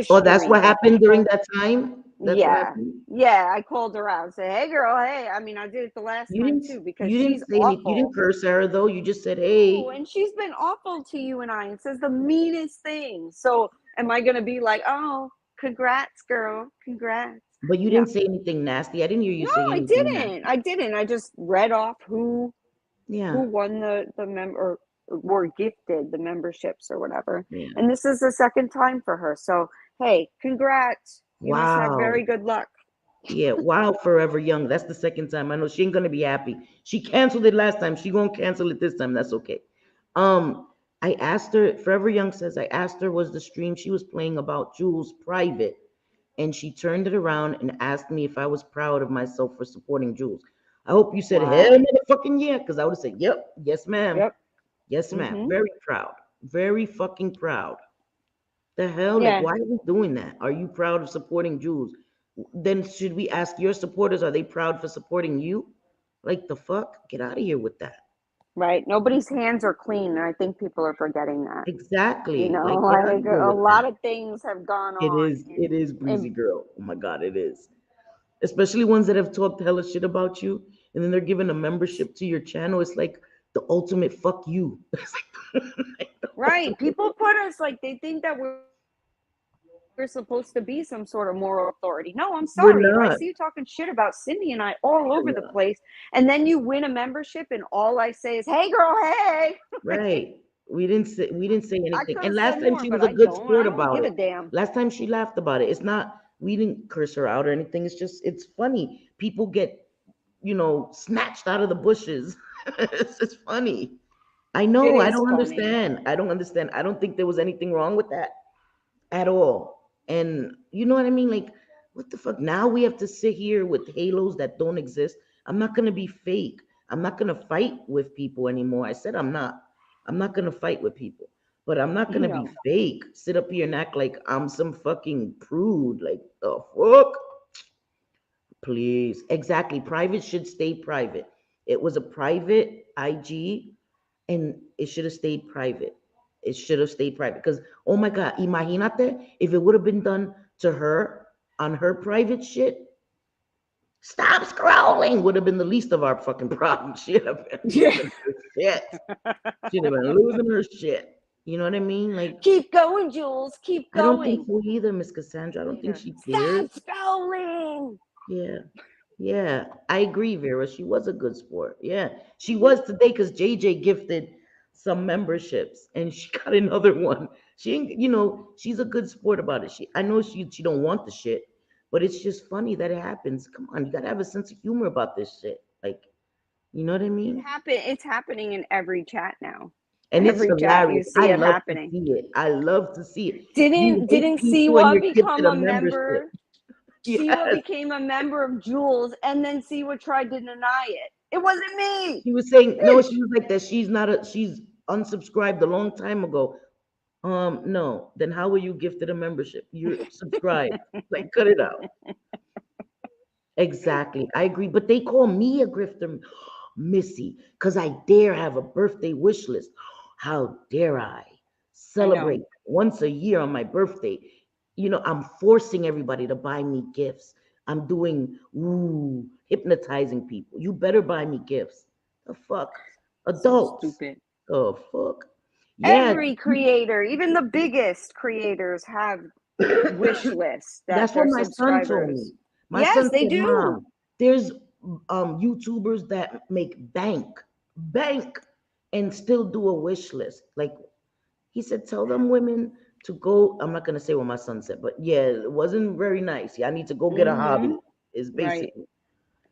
Oh, that's history what of happened during people. that time. That's what Yeah. happened. Yeah, I called her out. Say, hey, girl, hey. I mean, I did it the last You time didn't. too because You didn't she's say anything. You didn't awful. curse Sarah though. You just said, No, "Hey." and she's been awful to you and I and says the meanest things. So am I going to be like, oh, congrats, girl. Congrats. But you No. didn't say anything nasty. I didn't hear you No, say I anything didn't. nasty. I didn't. I just read off who Yeah. won the member or were gifted the memberships or whatever. Yeah. And this is the second time for her. So, hey, congrats. You must have Wow. very good luck. Yeah. Wow. Forever Young. That's the second time. I know she ain't gonna be happy. She canceled it last time. She gonna cancel it this time. That's okay. Um, I asked her. Forever Young says I asked her was the stream she was playing about Jules private, and she turned it around and asked me if I was proud of myself for supporting Jules. I hope you said hell Wow. motherfucking yeah, because I would have said yep, yes ma'am, Yep. yes ma'am. Mm-hmm. Very proud, very fucking proud. The hell? Like, Yeah. why are we doing that? Are you proud of supporting Jews? Then should we ask your supporters, are they proud for supporting you? Like the fuck? Get out of here with that. Right. Nobody's hands are clean. And I think people are forgetting that. You Exactly. know, Like, get out of like here a with that. lot of things have gone on It is breezy in girl. Oh my god, it is. Especially ones that have talked hella shit about you, and then they're giving a membership to your channel. It's like the ultimate fuck you. It's like the right. ultimate, People put us like they think that we're supposed to be some sort of moral authority. No, I'm we're sorry. If I not. see you talking shit about Cindy and I all We're over the not. place, and then you win a membership, and all I say is, "Hey, girl, hey." Right. We didn't say I anything. could And have last said time more, she but was a I good don't. I sport don't about give it. a damn. Last time she laughed about it. It's not we didn't curse her out or anything. It's just it's funny. People get, snatched out of the bushes. It's just funny. I It know. I is don't funny. understand. I don't understand. I don't think there was anything wrong with that at all. And you know what I mean? Like, what the fuck? Now we have to sit here with halos that don't exist. I'm not gonna be fake. I'm not gonna fight with people anymore. I said I'm not. I'm not gonna fight with people. But I'm not gonna be No. fake. Sit up here and act like I'm some fucking prude. Like the fuck? Please. Exactly. Private should stay private. It was a private IG and it should have stayed private. It should have stayed private. Because, oh my God, imagínate if it would have been done to her on her private shit. Stop scrolling would have been the least of our fucking problems. She'd have been Yeah. losing her shit. She'd have been losing her shit. You know what I mean? Like, Keep going, Jules. Keep I don't think going. so either, Miss Cassandra. I don't think Either. she cares. Stop scrolling. Yeah. Yeah, I agree, Vera. She was a good sport. Yeah, she Mhm. was today because JJ gifted some memberships and she got another one. She ain't, she's a good sport about it. I know she don't want the shit, but it's just funny that it happens. Come on, you gotta have a sense of humor about this shit. Like, you know what I mean? It's happening in every chat now. And it's Every chat you hilarious. I see it love to happening. see it. I love to see it. You hate Didn't people and Siwa you're gifted become a a membership. member? Siwa Yes. became a member of Jules, and then Siwa tried to deny it. It wasn't me. She was saying no. She was like that. She's unsubscribed a long time ago. No. Then how were you gifted a membership? You're subscribed. Like, cut it out. Exactly. I agree. But they call me a grifter, Missy, because I dare have a birthday wish list. How dare I I know. celebrate once a year on my birthday? I'm forcing everybody to buy me gifts. I'm doing hypnotizing people. You better buy me gifts. The fuck? So Adults. stupid. The fuck? Yeah. Every creator, even the biggest creators, have wish lists that That's what their my son told me. subscribers. My Yes, son they said, do. "Mom, there's YouTubers that make bank, and still do a wish list." Like he said, tell them women to go. I'm not gonna say what my son said, but yeah, it wasn't very nice. Yeah, I need to go get a hobby. Is Right. basically what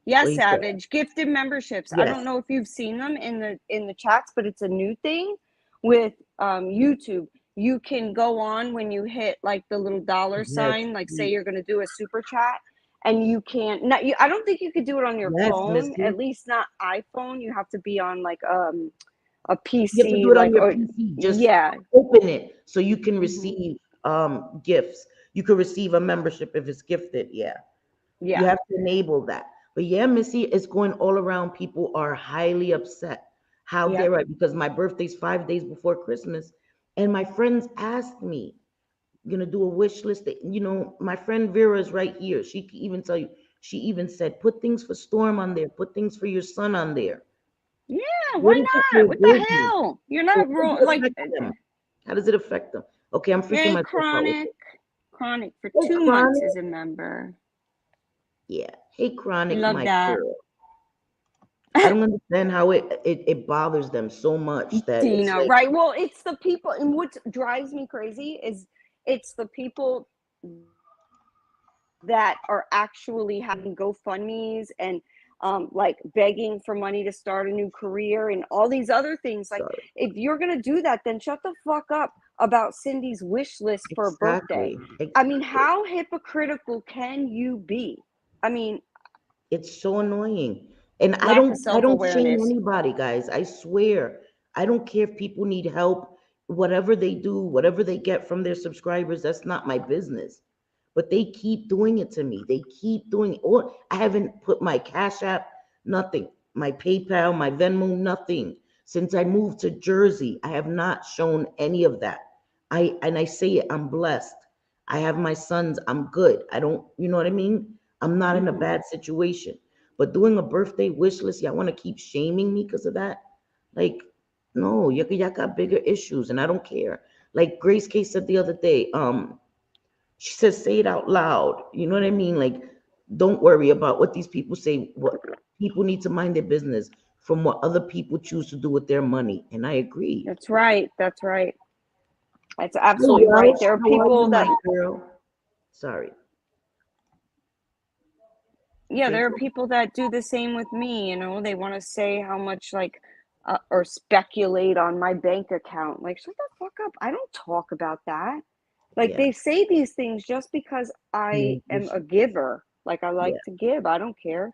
Yes, he said. Savage. Gifted memberships. I don't Yes. know if you've seen them in the chats, but it's a new thing with YouTube. You can go on when you hit like the little dollar Yes. sign, like say you're gonna do a super chat, and you can't. Not you. I don't think you could do it on your Yes, phone. At Missy. least not iPhone. You have to be on like a You have to PC, do it on like your or PC. Just yeah. open it so you can Hmm. receive gifts. You can receive a membership if it's gifted. Yeah. You Yeah. have to enable that. But yeah, Missy, it's going all around. People are highly upset. How Yep. dare I? Because my birthday's 5 days before Christmas. And my friends asked me, gonna do a wish list. My friend Vera is right here. She can even tell you, she even said, put things for Storm on there, put things for your son on there. Yeah. What Why is it not? they What the give you? hell? You're So not how does wrong. it Like, affect them? How does it affect them? Okay, I'm freaking hey, myself out with Chronic. it. Chronic for Hey, 2 months Chronic. as a member. Yeah. Hey, I Chronic, love my that. girl. I don't understand how it bothers them so much that it's Dina, like, right? Well, it's the people, and what drives me crazy is it's the people that are actually having GoFundMe's and like begging for money to start a new career and all these other things. Like, sorry. if you're gonna do that, then shut the fuck up about Cindy's wish list for a birthday. Exactly. I mean, Exactly. how hypocritical can you be? I mean, It's so annoying. And I lack of don't I self don't shame awareness. anybody, guys. I swear. I don't care if people need help. Whatever they do, whatever they get from their subscribers, that's not my business. But they keep doing it to me. They keep doing it. Or I haven't put my Cash App, nothing. My PayPal, my Venmo, nothing. Since I moved to Jersey, I have not shown any of that. I say it, I'm blessed. I have my sons, I'm good. I don't, you know what I mean? I'm not in a Hmm. bad situation. But doing a birthday wish list, y'all want to keep shaming me because of that? Like, no, y'all got bigger issues, and I don't care. Like Grace K said the other day, she says, say it out loud. You know what I mean? Like, don't worry about what these people say. What people need to mind their business from what other people choose to do with their money. And I agree. That's right. That's right. That's Hey, absolutely right. Welsh, There are how are you, people my that, girl? Sorry. yeah, there are Princess? people that do the same with me. They want to say how much, like, or speculate on my bank account. Like, shut the fuck up. I don't talk about that. Like, Yeah. they say these things just because I Mm, am a giver. Like, I like yeah. to give. I don't care.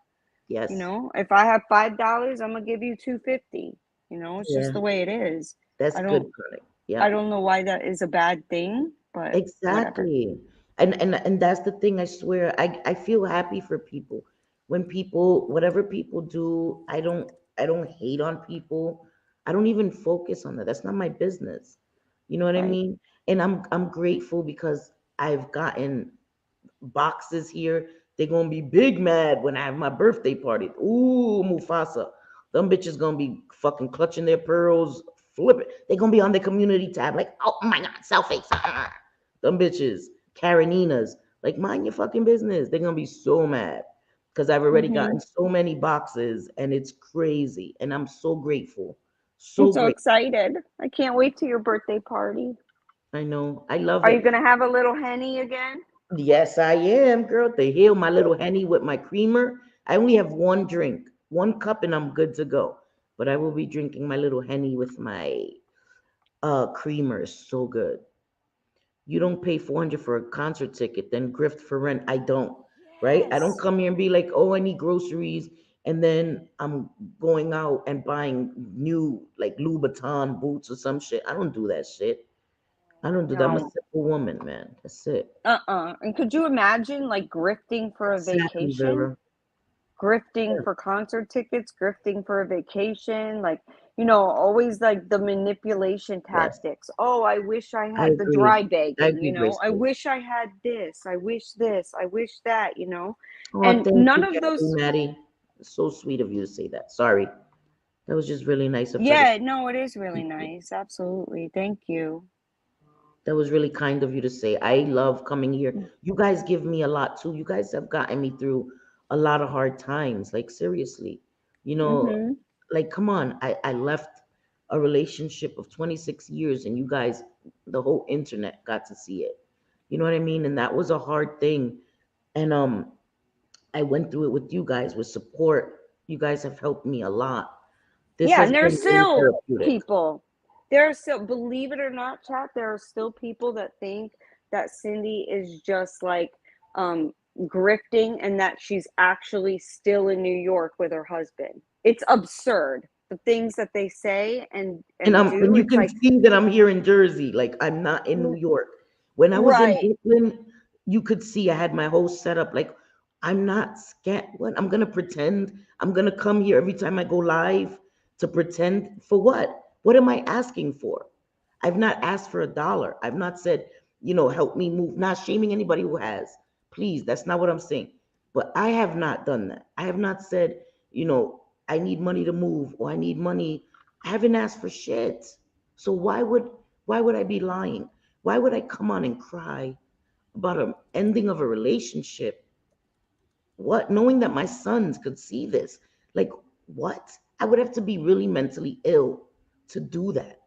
Yes. If I have $5, I'm gonna give you 250. It's just Yeah. the way it is. That's I good, don't Connie. I Yeah. don't know why that is a bad thing, but whatever. Exactly. And that's the thing, I swear. I feel happy for people. When people, whatever people do, I don't hate on people. I don't even focus on that. That's not my business. You know what I Right. mean? And I'm grateful because I've gotten boxes here. They're gonna be big mad when I have my birthday party. Ooh, Mufasa. Them bitches gonna be fucking clutching their pearls, flipping. They're gonna be on the community tab, like, oh my god, selfies. Them bitches, Kareninas, like, mind your fucking business. They're gonna be so mad. Because I've already Mm-hmm. gotten so many boxes and it's crazy. And I'm so grateful. I'm So so great. excited. I can't wait to your birthday party. I know. I love Are you it. gonna have a little henny again? Yes, I am, girl. To heal my little henny with my creamer. I only have one drink, one cup, and I'm good to go. But I will be drinking my little henny with my creamer. It's so good. You don't pay 400 for a concert ticket, then grift for rent. I don't, right? I don't Yes. come here and be like, oh, I need groceries, and then I'm going out and buying new like Louboutin boots or some shit. I don't do that shit. I don't do that. I'm a No. simple woman, man. That's it. And could you imagine like grifting for a Exactly, vacation? Vera. Grifting for concert tickets, grifting for a vacation, like, always like the manipulation Yes, tactics. Oh, I wish I I had the agree. dry I bagging, agree, Grace. I wish I had this, I wish that. Oh, And thank none you, of Gabby, those, Maddie. It's so sweet of you to say that. Sorry. That was just really nice of her to yeah, say. no, it is really nice. Absolutely. Thank you. That was really kind of you to say. I love coming here. You guys give me a lot too. You guys have gotten me through a lot of hard times. Like, seriously. You know, Mm-hmm. like, come on. I left a relationship of 26 years and you guys the whole internet got to see it. You know what I mean? And that was a hard thing. And I went through it with you guys with support. You guys have helped me a lot. This Yeah, has and there's been really still therapeutic. people. There are still, believe it or not, chat, there are still people that think that Cindy is just like grifting and that she's actually still in New York with her husband. It's absurd. The things that they say And and do, you it's can like, see that I'm here in Jersey, like I'm not in New York. When I was in right. Brooklyn, you could see I had my whole setup. Like I'm not scared. What I'm gonna pretend? I'm gonna come here every time I go live to pretend for what? What am I asking for? I've not asked for $1. I've not said, help me move. Not shaming anybody who has. Please, that's not what I'm saying. But I have not done that. I have not said, I need money to move or I need money. I haven't asked for shit. So why would I be lying? Why would I come on and cry about an ending of a relationship? What? Knowing that my sons could see this. Like what? I would have to be really mentally ill to do that.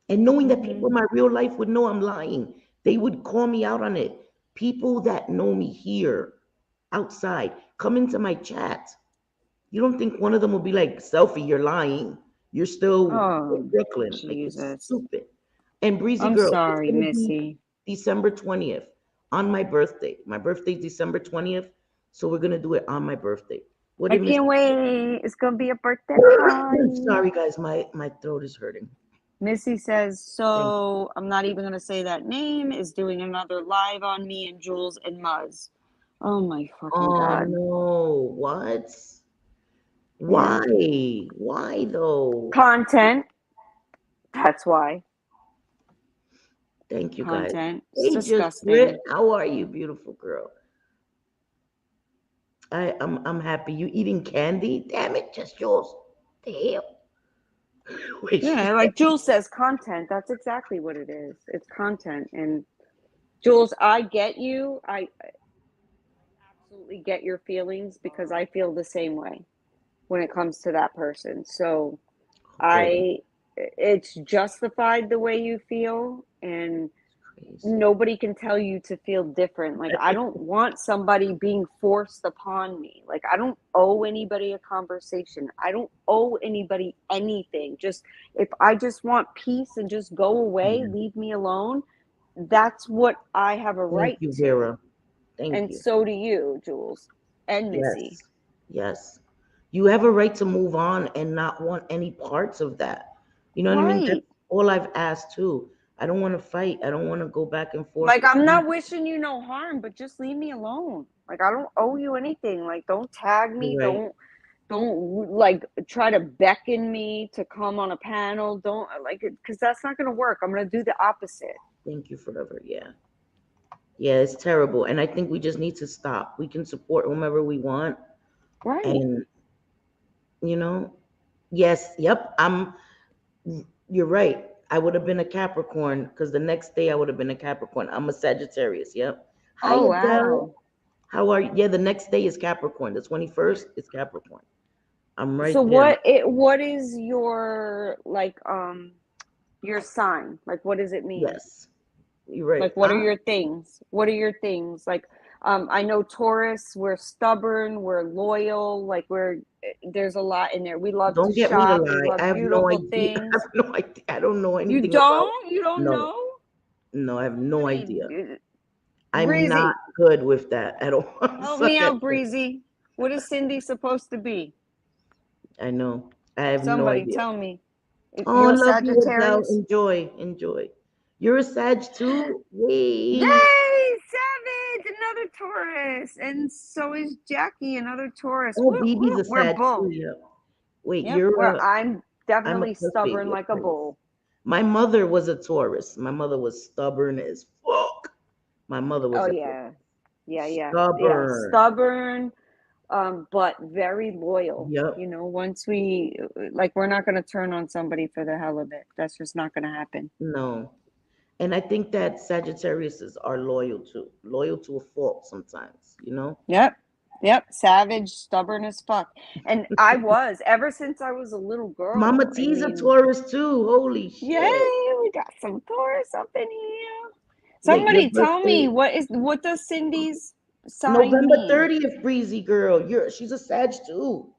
And knowing that people in Mhm. my real life would know I'm lying. They would call me out on it. People that know me here outside come into my chat. You don't think one of them will be like, Selfie, you're lying. You're still in Oh, Brooklyn. Like, it's Jesus. stupid. And Breezy I'm Girl, it's sorry, going to be Missy. December 20th on my birthday. My birthday's December 20th. So we're going to do it on my birthday. What I did Miss? can't wait. It's gonna be a birthday party. Sorry, guys. My throat is hurting. Missy says, Thank you. so I'm not even gonna say that name, is doing another live on me and Jules and Muzz. Oh my fucking Oh, God. no. What? Yeah. Why? Why, though? Content. That's why. Thank you, guys. Content. It's Hey, just Brit. disgusting. How are you, beautiful girl? I'm happy. You eating candy? Damn it, just yours. The hell? Wait, she Yeah, said, like Jules says, content. That's exactly what it is. It's content. And Jules, I get you. I absolutely get your feelings because I feel the same way when it comes to that person. So good. I it's justified the way you feel, and Crazy. nobody can tell you to feel different. Like I don't want somebody being forced upon me. Like I don't owe anybody a conversation. I don't owe anybody anything. Just if I just want peace and just go away, Yeah. leave me alone, that's what I have a Thank right you, to. Vera. Thank And you. so do you, Jules and Missy. Yes. Yes. You have a right to move on and not want any parts of that. You know what I mean? That's Right. all I've asked too. I don't want to fight. I don't want to go back and forth Like with I'm you. not wishing you no harm, but just leave me alone. Like I don't owe you anything. Like don't tag You're me. right. Don't like try to beckon me to come on a panel. Don't like it because that's not going to work. I'm going to do the opposite. Thank you forever. Yeah. Yeah, it's terrible. And I think we just need to stop. We can support whomever we want. Right. And, you know, yes, yep, you're right. I would have been a Capricorn because the next day I would have been a Capricorn. I'm a Sagittarius. Yep. Hi, Oh Adele. wow. How are you? Yeah, the next day is Capricorn. The 21st is Capricorn. I'm So right there. what is your like your sign? Like what does it mean? Yes, you're right. Like what are your things? What are your things? Like I know Taurus, we're stubborn, we're loyal, like there's a lot in there. We love to Don't get me to shop, we lie. I love have no beautiful idea. I have things. no idea. I don't know You anything about. don't? You don't No, know? no, I have no Honey, idea. I'm not Breezy, good with that at all. I help suck me at out, that. Breezy. What is Cindy supposed to be? I know. I have no Somebody idea. tell me. Oh, You're a love you, Adele. Sagittarius? Enjoy, enjoy. You're a Sag too? Yay. Yay! Savage! Another Taurus. And so is Jackie, another Taurus. Oh, Woo, BB's woo. a We're Sag too. bulls. Yeah. Wait, Yep. Well, I'm I'm a definitely pussy. stubborn You're like a Taurus. bull. My mother was a Taurus. My mother was stubborn as fuck. My mother Oh was a yeah. Yeah, yeah. Yeah. stubborn. Stubborn, but very loyal. Yep. You know, once we like we're not gonna turn on somebody for the hell of it. That's just not gonna happen. No. And I think that Sagittariuses are loyal too. Loyal to a fault sometimes, you know? Yep. Yep, savage, stubborn as fuck. And I was ever since I was a little Mama girl. I T's a mean, Taurus too. Holy shit. yay, we got some Taurus up in here. Wait, your Somebody tell me birthday what does Cindy's sign November mean? 30th, breezy girl. She's a Sag too.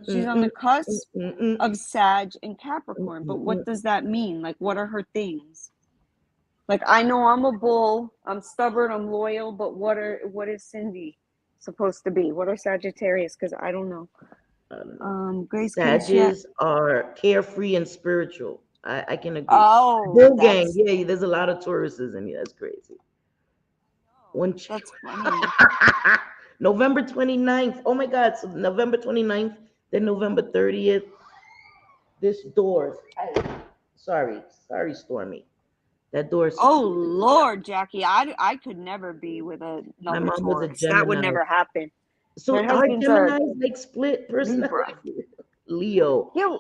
She's on the Mm-mm-mm, cusp mm-mm-mm, of Sag and Capricorn, but what mm-mm-mm. does that mean? Like, what are her things? Like, I know I'm a bull, I'm stubborn, I'm loyal, but what is Cindy supposed to be? What are Sagittarius? Because I don't know. I don't know. Grace Kinship. Sages are carefree and spiritual. I can agree. Oh, Bull gang, yeah, there's a lot of Tauruses in here. That's crazy. One that's funny. November 29th. Oh my God. So November 29th, then November 30th. This door. Sorry, Stormy. That door's Oh Lord, Jackie, I could never be with my another mom was a Taurus. That would Gemini. never happen. My So are husband's a Geminis like split Libra. personality? Leo. Yeah,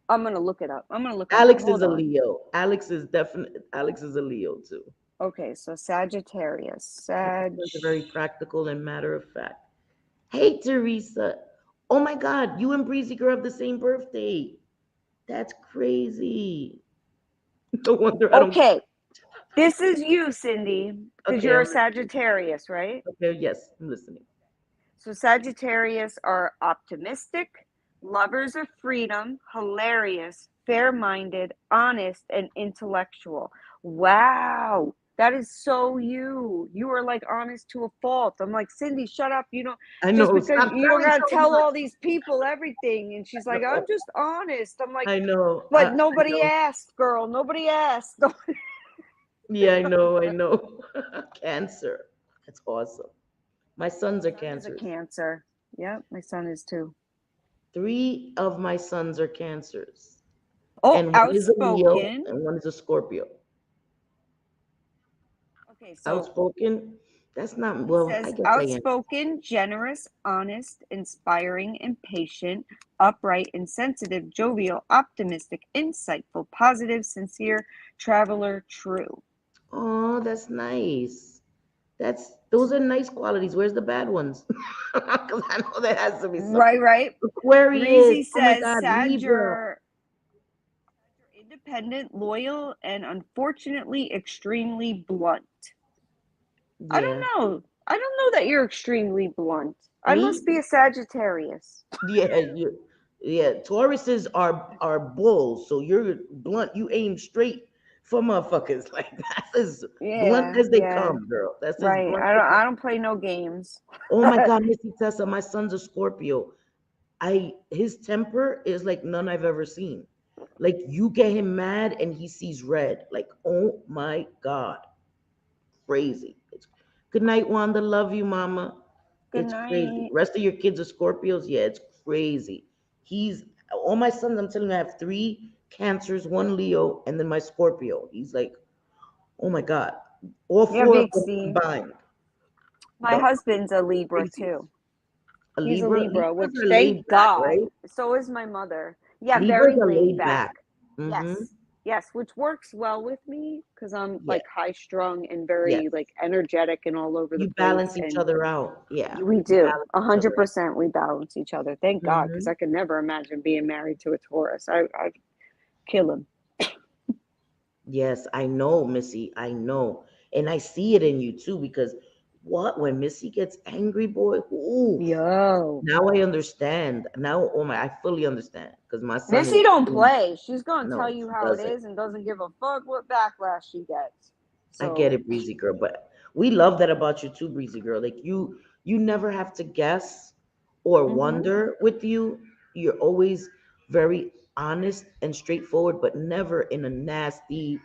I'm gonna look it up. I'm gonna look it up. Alex is Hold a on. Leo. Alex is a Leo too. Okay, so Sagittarius. It's very practical and matter of fact. Hey Teresa. Oh my God, you and Breezy Girl have the same birthday. That's crazy. No wonder I don't. Okay, this is you, Cindy, because Okay, you're I'm a Sagittarius, right? okay. Yes, I'm listening. So Sagittarius are optimistic, lovers of freedom, hilarious, fair-minded, honest, and intellectual. Wow. That is so you. You are like honest to a fault. I'm like, Cindy, shut up. You don't I just know. because Stop you don't telling gotta so tell much. all these people everything. And she's like, I'm No, just honest. I'm like, I know. but I nobody know. asked, girl. Nobody asked. Yeah, I know. I know. Cancer. That's awesome. My sons are My son is a cancers. Cancer. Yeah, my son is too. 3 of my sons are cancers, Oh, and one is a Leo, outspoken. and one is a Scorpio. Okay, so Outspoken. That's not he well. I says guess I am. outspoken, generous, honest, inspiring, impatient, upright, insensitive, jovial, optimistic, insightful, positive, sincere, traveler, true. Oh, that's nice. Those are nice qualities. Where's the bad ones? Because I know there has to be some. Right, right. Aquarius. Breezy Oh my says God, Sag, Libra. you're independent, loyal, and unfortunately extremely blunt. I don't Yeah. know. I don't know that you're extremely blunt. I Me? must be a Sagittarius. Yeah, yeah. Tauruses are bulls, so you're blunt. You aim straight for motherfuckers. Like that's as blunt Yeah, as they yeah. come, girl. That's as Right. blunt I as don't they I don't play no games. Oh my God, Missy Tessa, my son's a Scorpio. His temper is like none I've ever seen. Like you get him mad and he sees red. Like, oh my God. Crazy. Good night, Wanda. Love you, mama. Good It's crazy. night. Rest of your kids are Scorpios. Yeah, it's crazy. He's all my sons. I'm telling you, I have 3 Cancers, 1 Leo, and then my Scorpio. He's like, oh my God, all Yeah, 4 of Big them C. combined. My The husband's a Libra craziest. too. A He's a Libra. Libra, Libras which are laid thank back, God. right? So is my mother. Yeah, Libras very are laid laid back. back. Mm-hmm. Yes. Yes, which works well with me because I'm Yeah. like high strung and Yes. very like energetic and all over the You place. balance each And other out. Yeah. we You do. balance each other out. 100% we balance each other. Thank God, because Mm-hmm. I could never imagine being married to a Taurus. I'd kill him. Yes, I know, Missy. I know. And I see it in you too, because what when Missy gets angry, boy, ooh, Yo. now I understand. Now, oh my, I fully understand. Because my son Missy is don't play. She's gonna tell no, you she how it doesn't. is and doesn't give a fuck what backlash she gets. I get So, it, Breezy girl, but we love that about you too, Breezy girl. Like you never have to guess or mm-hmm. wonder with you. You're always very honest and straightforward, but never in a nasty,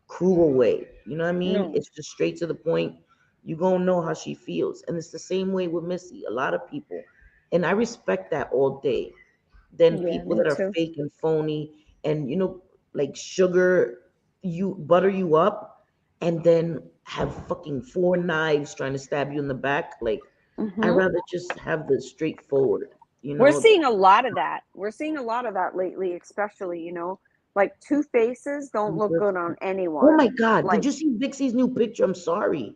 cruel way. You know what I mean? No. It's just straight to the point. You gonna know how she feels. And it's the same way with Missy. A lot of people. And I respect that all day. Then Yeah, people me that are too. fake and phony and like butter you up and then have fucking 4 knives trying to stab you in the back. Like I'd Mm-hmm. rather just have the straightforward, We're seeing a lot of that. We're seeing a lot of that lately, especially, like two faces don't look good on Oh my anyone. God, did Like, you see Vixie's new picture? I'm sorry.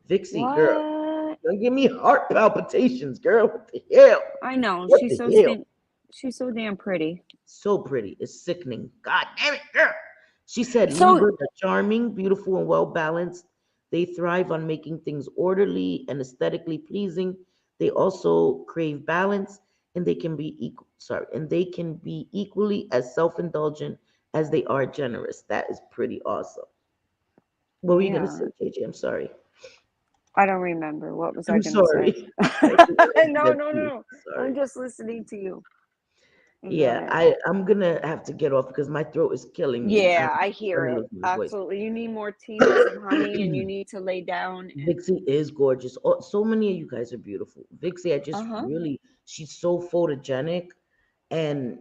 Vixie, girl. what? Don't give me heart palpitations, girl. What the hell? I know What the hell? she's so damn pretty. So pretty. It's sickening. God damn it, girl. She said So Libras are charming, beautiful, and well balanced. They thrive on making things orderly and aesthetically pleasing. They also crave balance, and they can be equally as self-indulgent as they are generous. That is pretty awesome. What were you gonna yeah, say, JJ? I'm sorry. I don't remember. What was I I'm gonna say? sorry. I think I No, said no, to you. no. I'm Sorry. just listening to you. You got Yeah, it. I'm gonna have to get off because my throat is killing me. I Yeah, I hear barely it. lose my voice. Absolutely. You need more tea with some honey and you need to lay down and Vixie is gorgeous. Oh, so many of you guys are beautiful. Vixie, I just uh-huh. really, she's so photogenic, and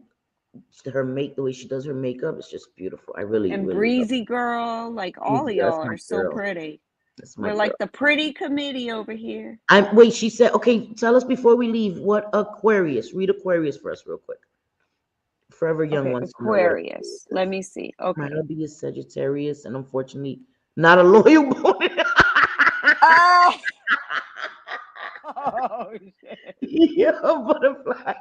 the way she does her makeup is just beautiful. I really, And really love breezy girl, like all of Breezy. That's y'all my are so girl. pretty. That's my We're girl. like the pretty committee over here. I'm wait. She said, okay. Tell us before we leave what Aquarius. Read Aquarius for us, real quick. Forever Young Okay, wants to know what Aquarius. Aquarius Let is. me see. My Okay. hubby is Sagittarius, and unfortunately, not a loyal boy. Ah! Oh shit. Yeah, butterfly.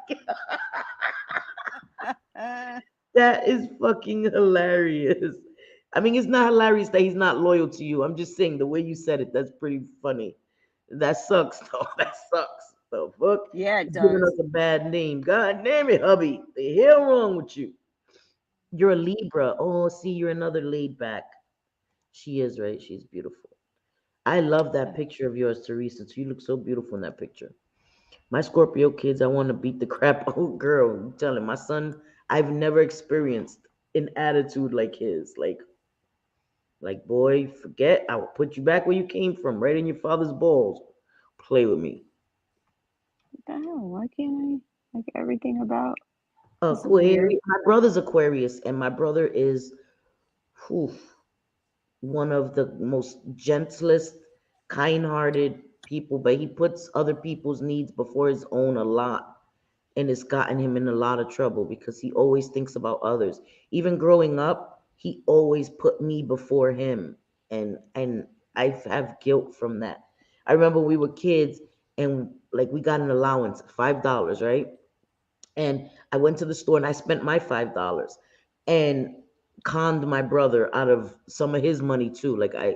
That is fucking hilarious. I mean, it's not hilarious that he's not loyal to you. I'm just saying the way you said it, that's pretty funny. That sucks, though. That sucks. The fuck? Yeah, it Giving does. us a bad name. God damn it, hubby. The hell wrong with you? You're a Libra. Oh, see, you're another laid back. She is, right? She's beautiful. I love that picture of yours, Teresa. You look so beautiful in that picture. My Scorpio kids, I want to beat the crap out. Girl, I'm telling my son, I've never experienced an attitude like his. Like, boy, forget. I will put you back where you came from, right in your father's balls. Play with me. What the hell? Why can't I like everything about this is weird. Aquarius. My brother's Aquarius, and my brother is whew, one of the most gentlest, kind-hearted people, but he puts other people's needs before his own a lot. And it's gotten him in a lot of trouble because he always thinks about others. Even growing up, he always put me before him, and I have guilt from that. I remember we were kids and like we got an allowance, $5, right? And I went to the store and I spent my $5 and conned my brother out of some of his money too. Like I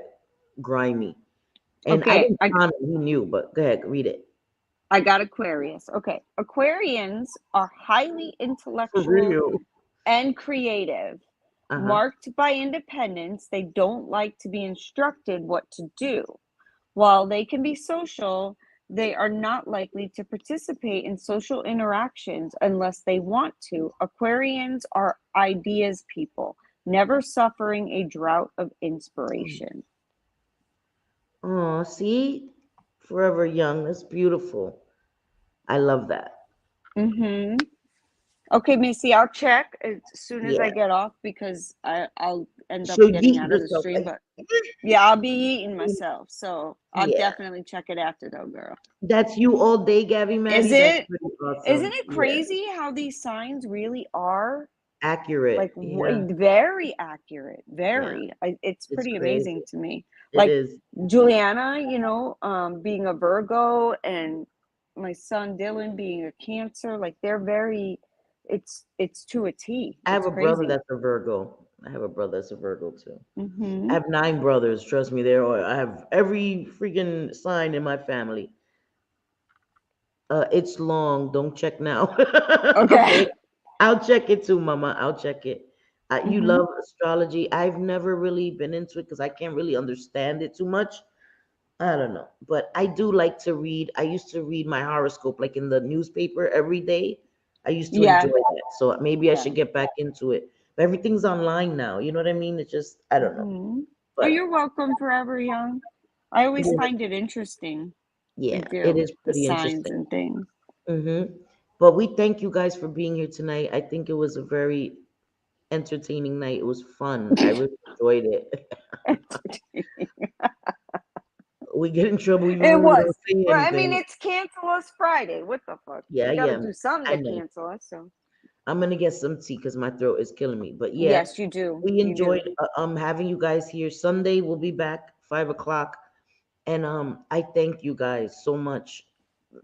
grimy. And I Okay, didn't con him, he knew, but go ahead, read it. I got Aquarius. Okay. Aquarians are highly For intellectual real. and creative. Uh-huh. Marked by independence, they don't like to be instructed what to do. While they can be social, they are not likely to participate in social interactions unless they want to. Aquarians are ideas people, never suffering a drought of inspiration. Oh, see? Forever young. That's beautiful. I love that. Mm-hmm. Okay, Missy, I'll check as soon as I Yeah. get off because I'll end up She'll getting yeet out of the herself stream. like But yeah, I'll be eating myself. So I'll yeah. definitely check it after though, girl. That's you all day, Gabby Is Maddie. That's it? pretty Isn't awesome. it Yeah. crazy how these signs really are like Accurate. Yeah. very accurate? Yeah. Very. It's It's pretty crazy. amazing to me. It Like is. Juliana, being a Virgo and my son Dylan being a Cancer, like they're very it's to a T. I have It's a brother crazy. that's a Virgo. I have a brother that's a Virgo too. I Mm-hmm. have 9 brothers. Trust me, I have every freaking sign in my family. It's long. Don't check now. Okay. Okay. I'll check it too, Mama. I'll check it. You Mm-hmm. love astrology. I've never really been into it because I can't really understand it too much. I don't know. But I do like to read. I used to read my horoscope like in the newspaper every day. I used to enjoy Yeah. that. So maybe I Yeah. should get back into it. But everything's online now. You know what I mean? It's just, I don't know. Mm-hmm. Oh, But you're welcome, Forever Young. I always yeah, find it interesting. yeah, I it do is the pretty signs interesting. and things. But we thank you guys for being here tonight. I think it was a very entertaining night. It was fun. I really enjoyed it. We get in trouble even It when we was. don't say Well, I mean, anything. it's cancel us Friday. What the fuck? Yeah, We got to yeah, do something I to know. cancel us. So I'm gonna get some tea because my throat is killing me. But yeah, yes, you do. we You do. enjoyed having you guys here. Sunday we'll be back 5 o'clock. And I thank you guys so much.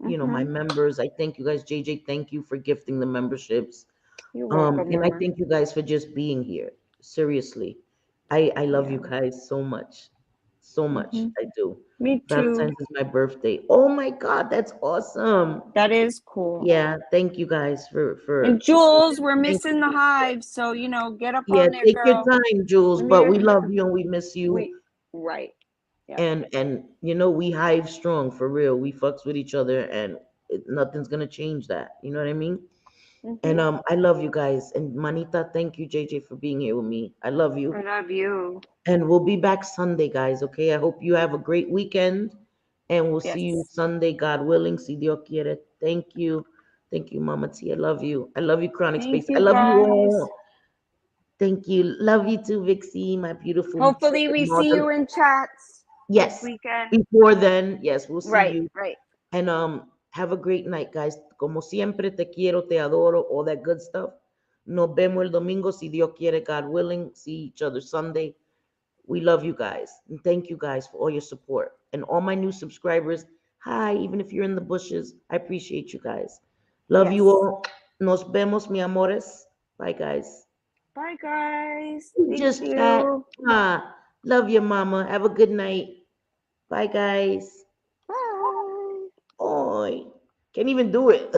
You know, my Mm-hmm. members, I thank you guys. JJ, thank you for gifting the memberships. You're welcome, And I Mama. thank you guys for just being here. Seriously. I love you Yeah. guys so much. So much. Mm-hmm. I do. Me too. Valentine's is my birthday. Oh my God, that's awesome. That is cool. Yeah, thank you guys And for Jules, we're thank missing the you. hive, so get up Yeah, on there, take your girl. time, Jules, Let but me. we love you and we miss you. We right. Yep. And you know, we hive strong for real. We fucks with each other and nothing's gonna change that. You know what I mean? Mm-hmm. And I love you guys. And Manita, thank you, JJ, for being here with me. I love I you. love you. And we'll be back Sunday, guys. Okay. I hope you have a great weekend. And we'll see you Yes. Sunday, God willing. Si Dios quiere. Thank you. Thank you, Mama T. I love you. I love you, Chronic Thank Space. I you, love you guys. all. Thank you. Love you too, Vixie, my beautiful Hopefully, we see model. you in chats this Yes. weekend. Before then, yes, we'll see Right. you. Right. And have a great night, guys. Como siempre, te quiero, te adoro, all that good stuff. Nos vemos el domingo, si Dios quiere, God willing. See each other Sunday. We love you guys. And thank you guys for all your support. And all my new subscribers, hi, even if you're in the bushes, I appreciate you guys. Love you Yes. all. Nos vemos, mi amores. Bye, guys. Bye, guys. We Thank just chat. you. Love your mama. Have a good night. Bye, guys. Bye. Oi. Can't even do it.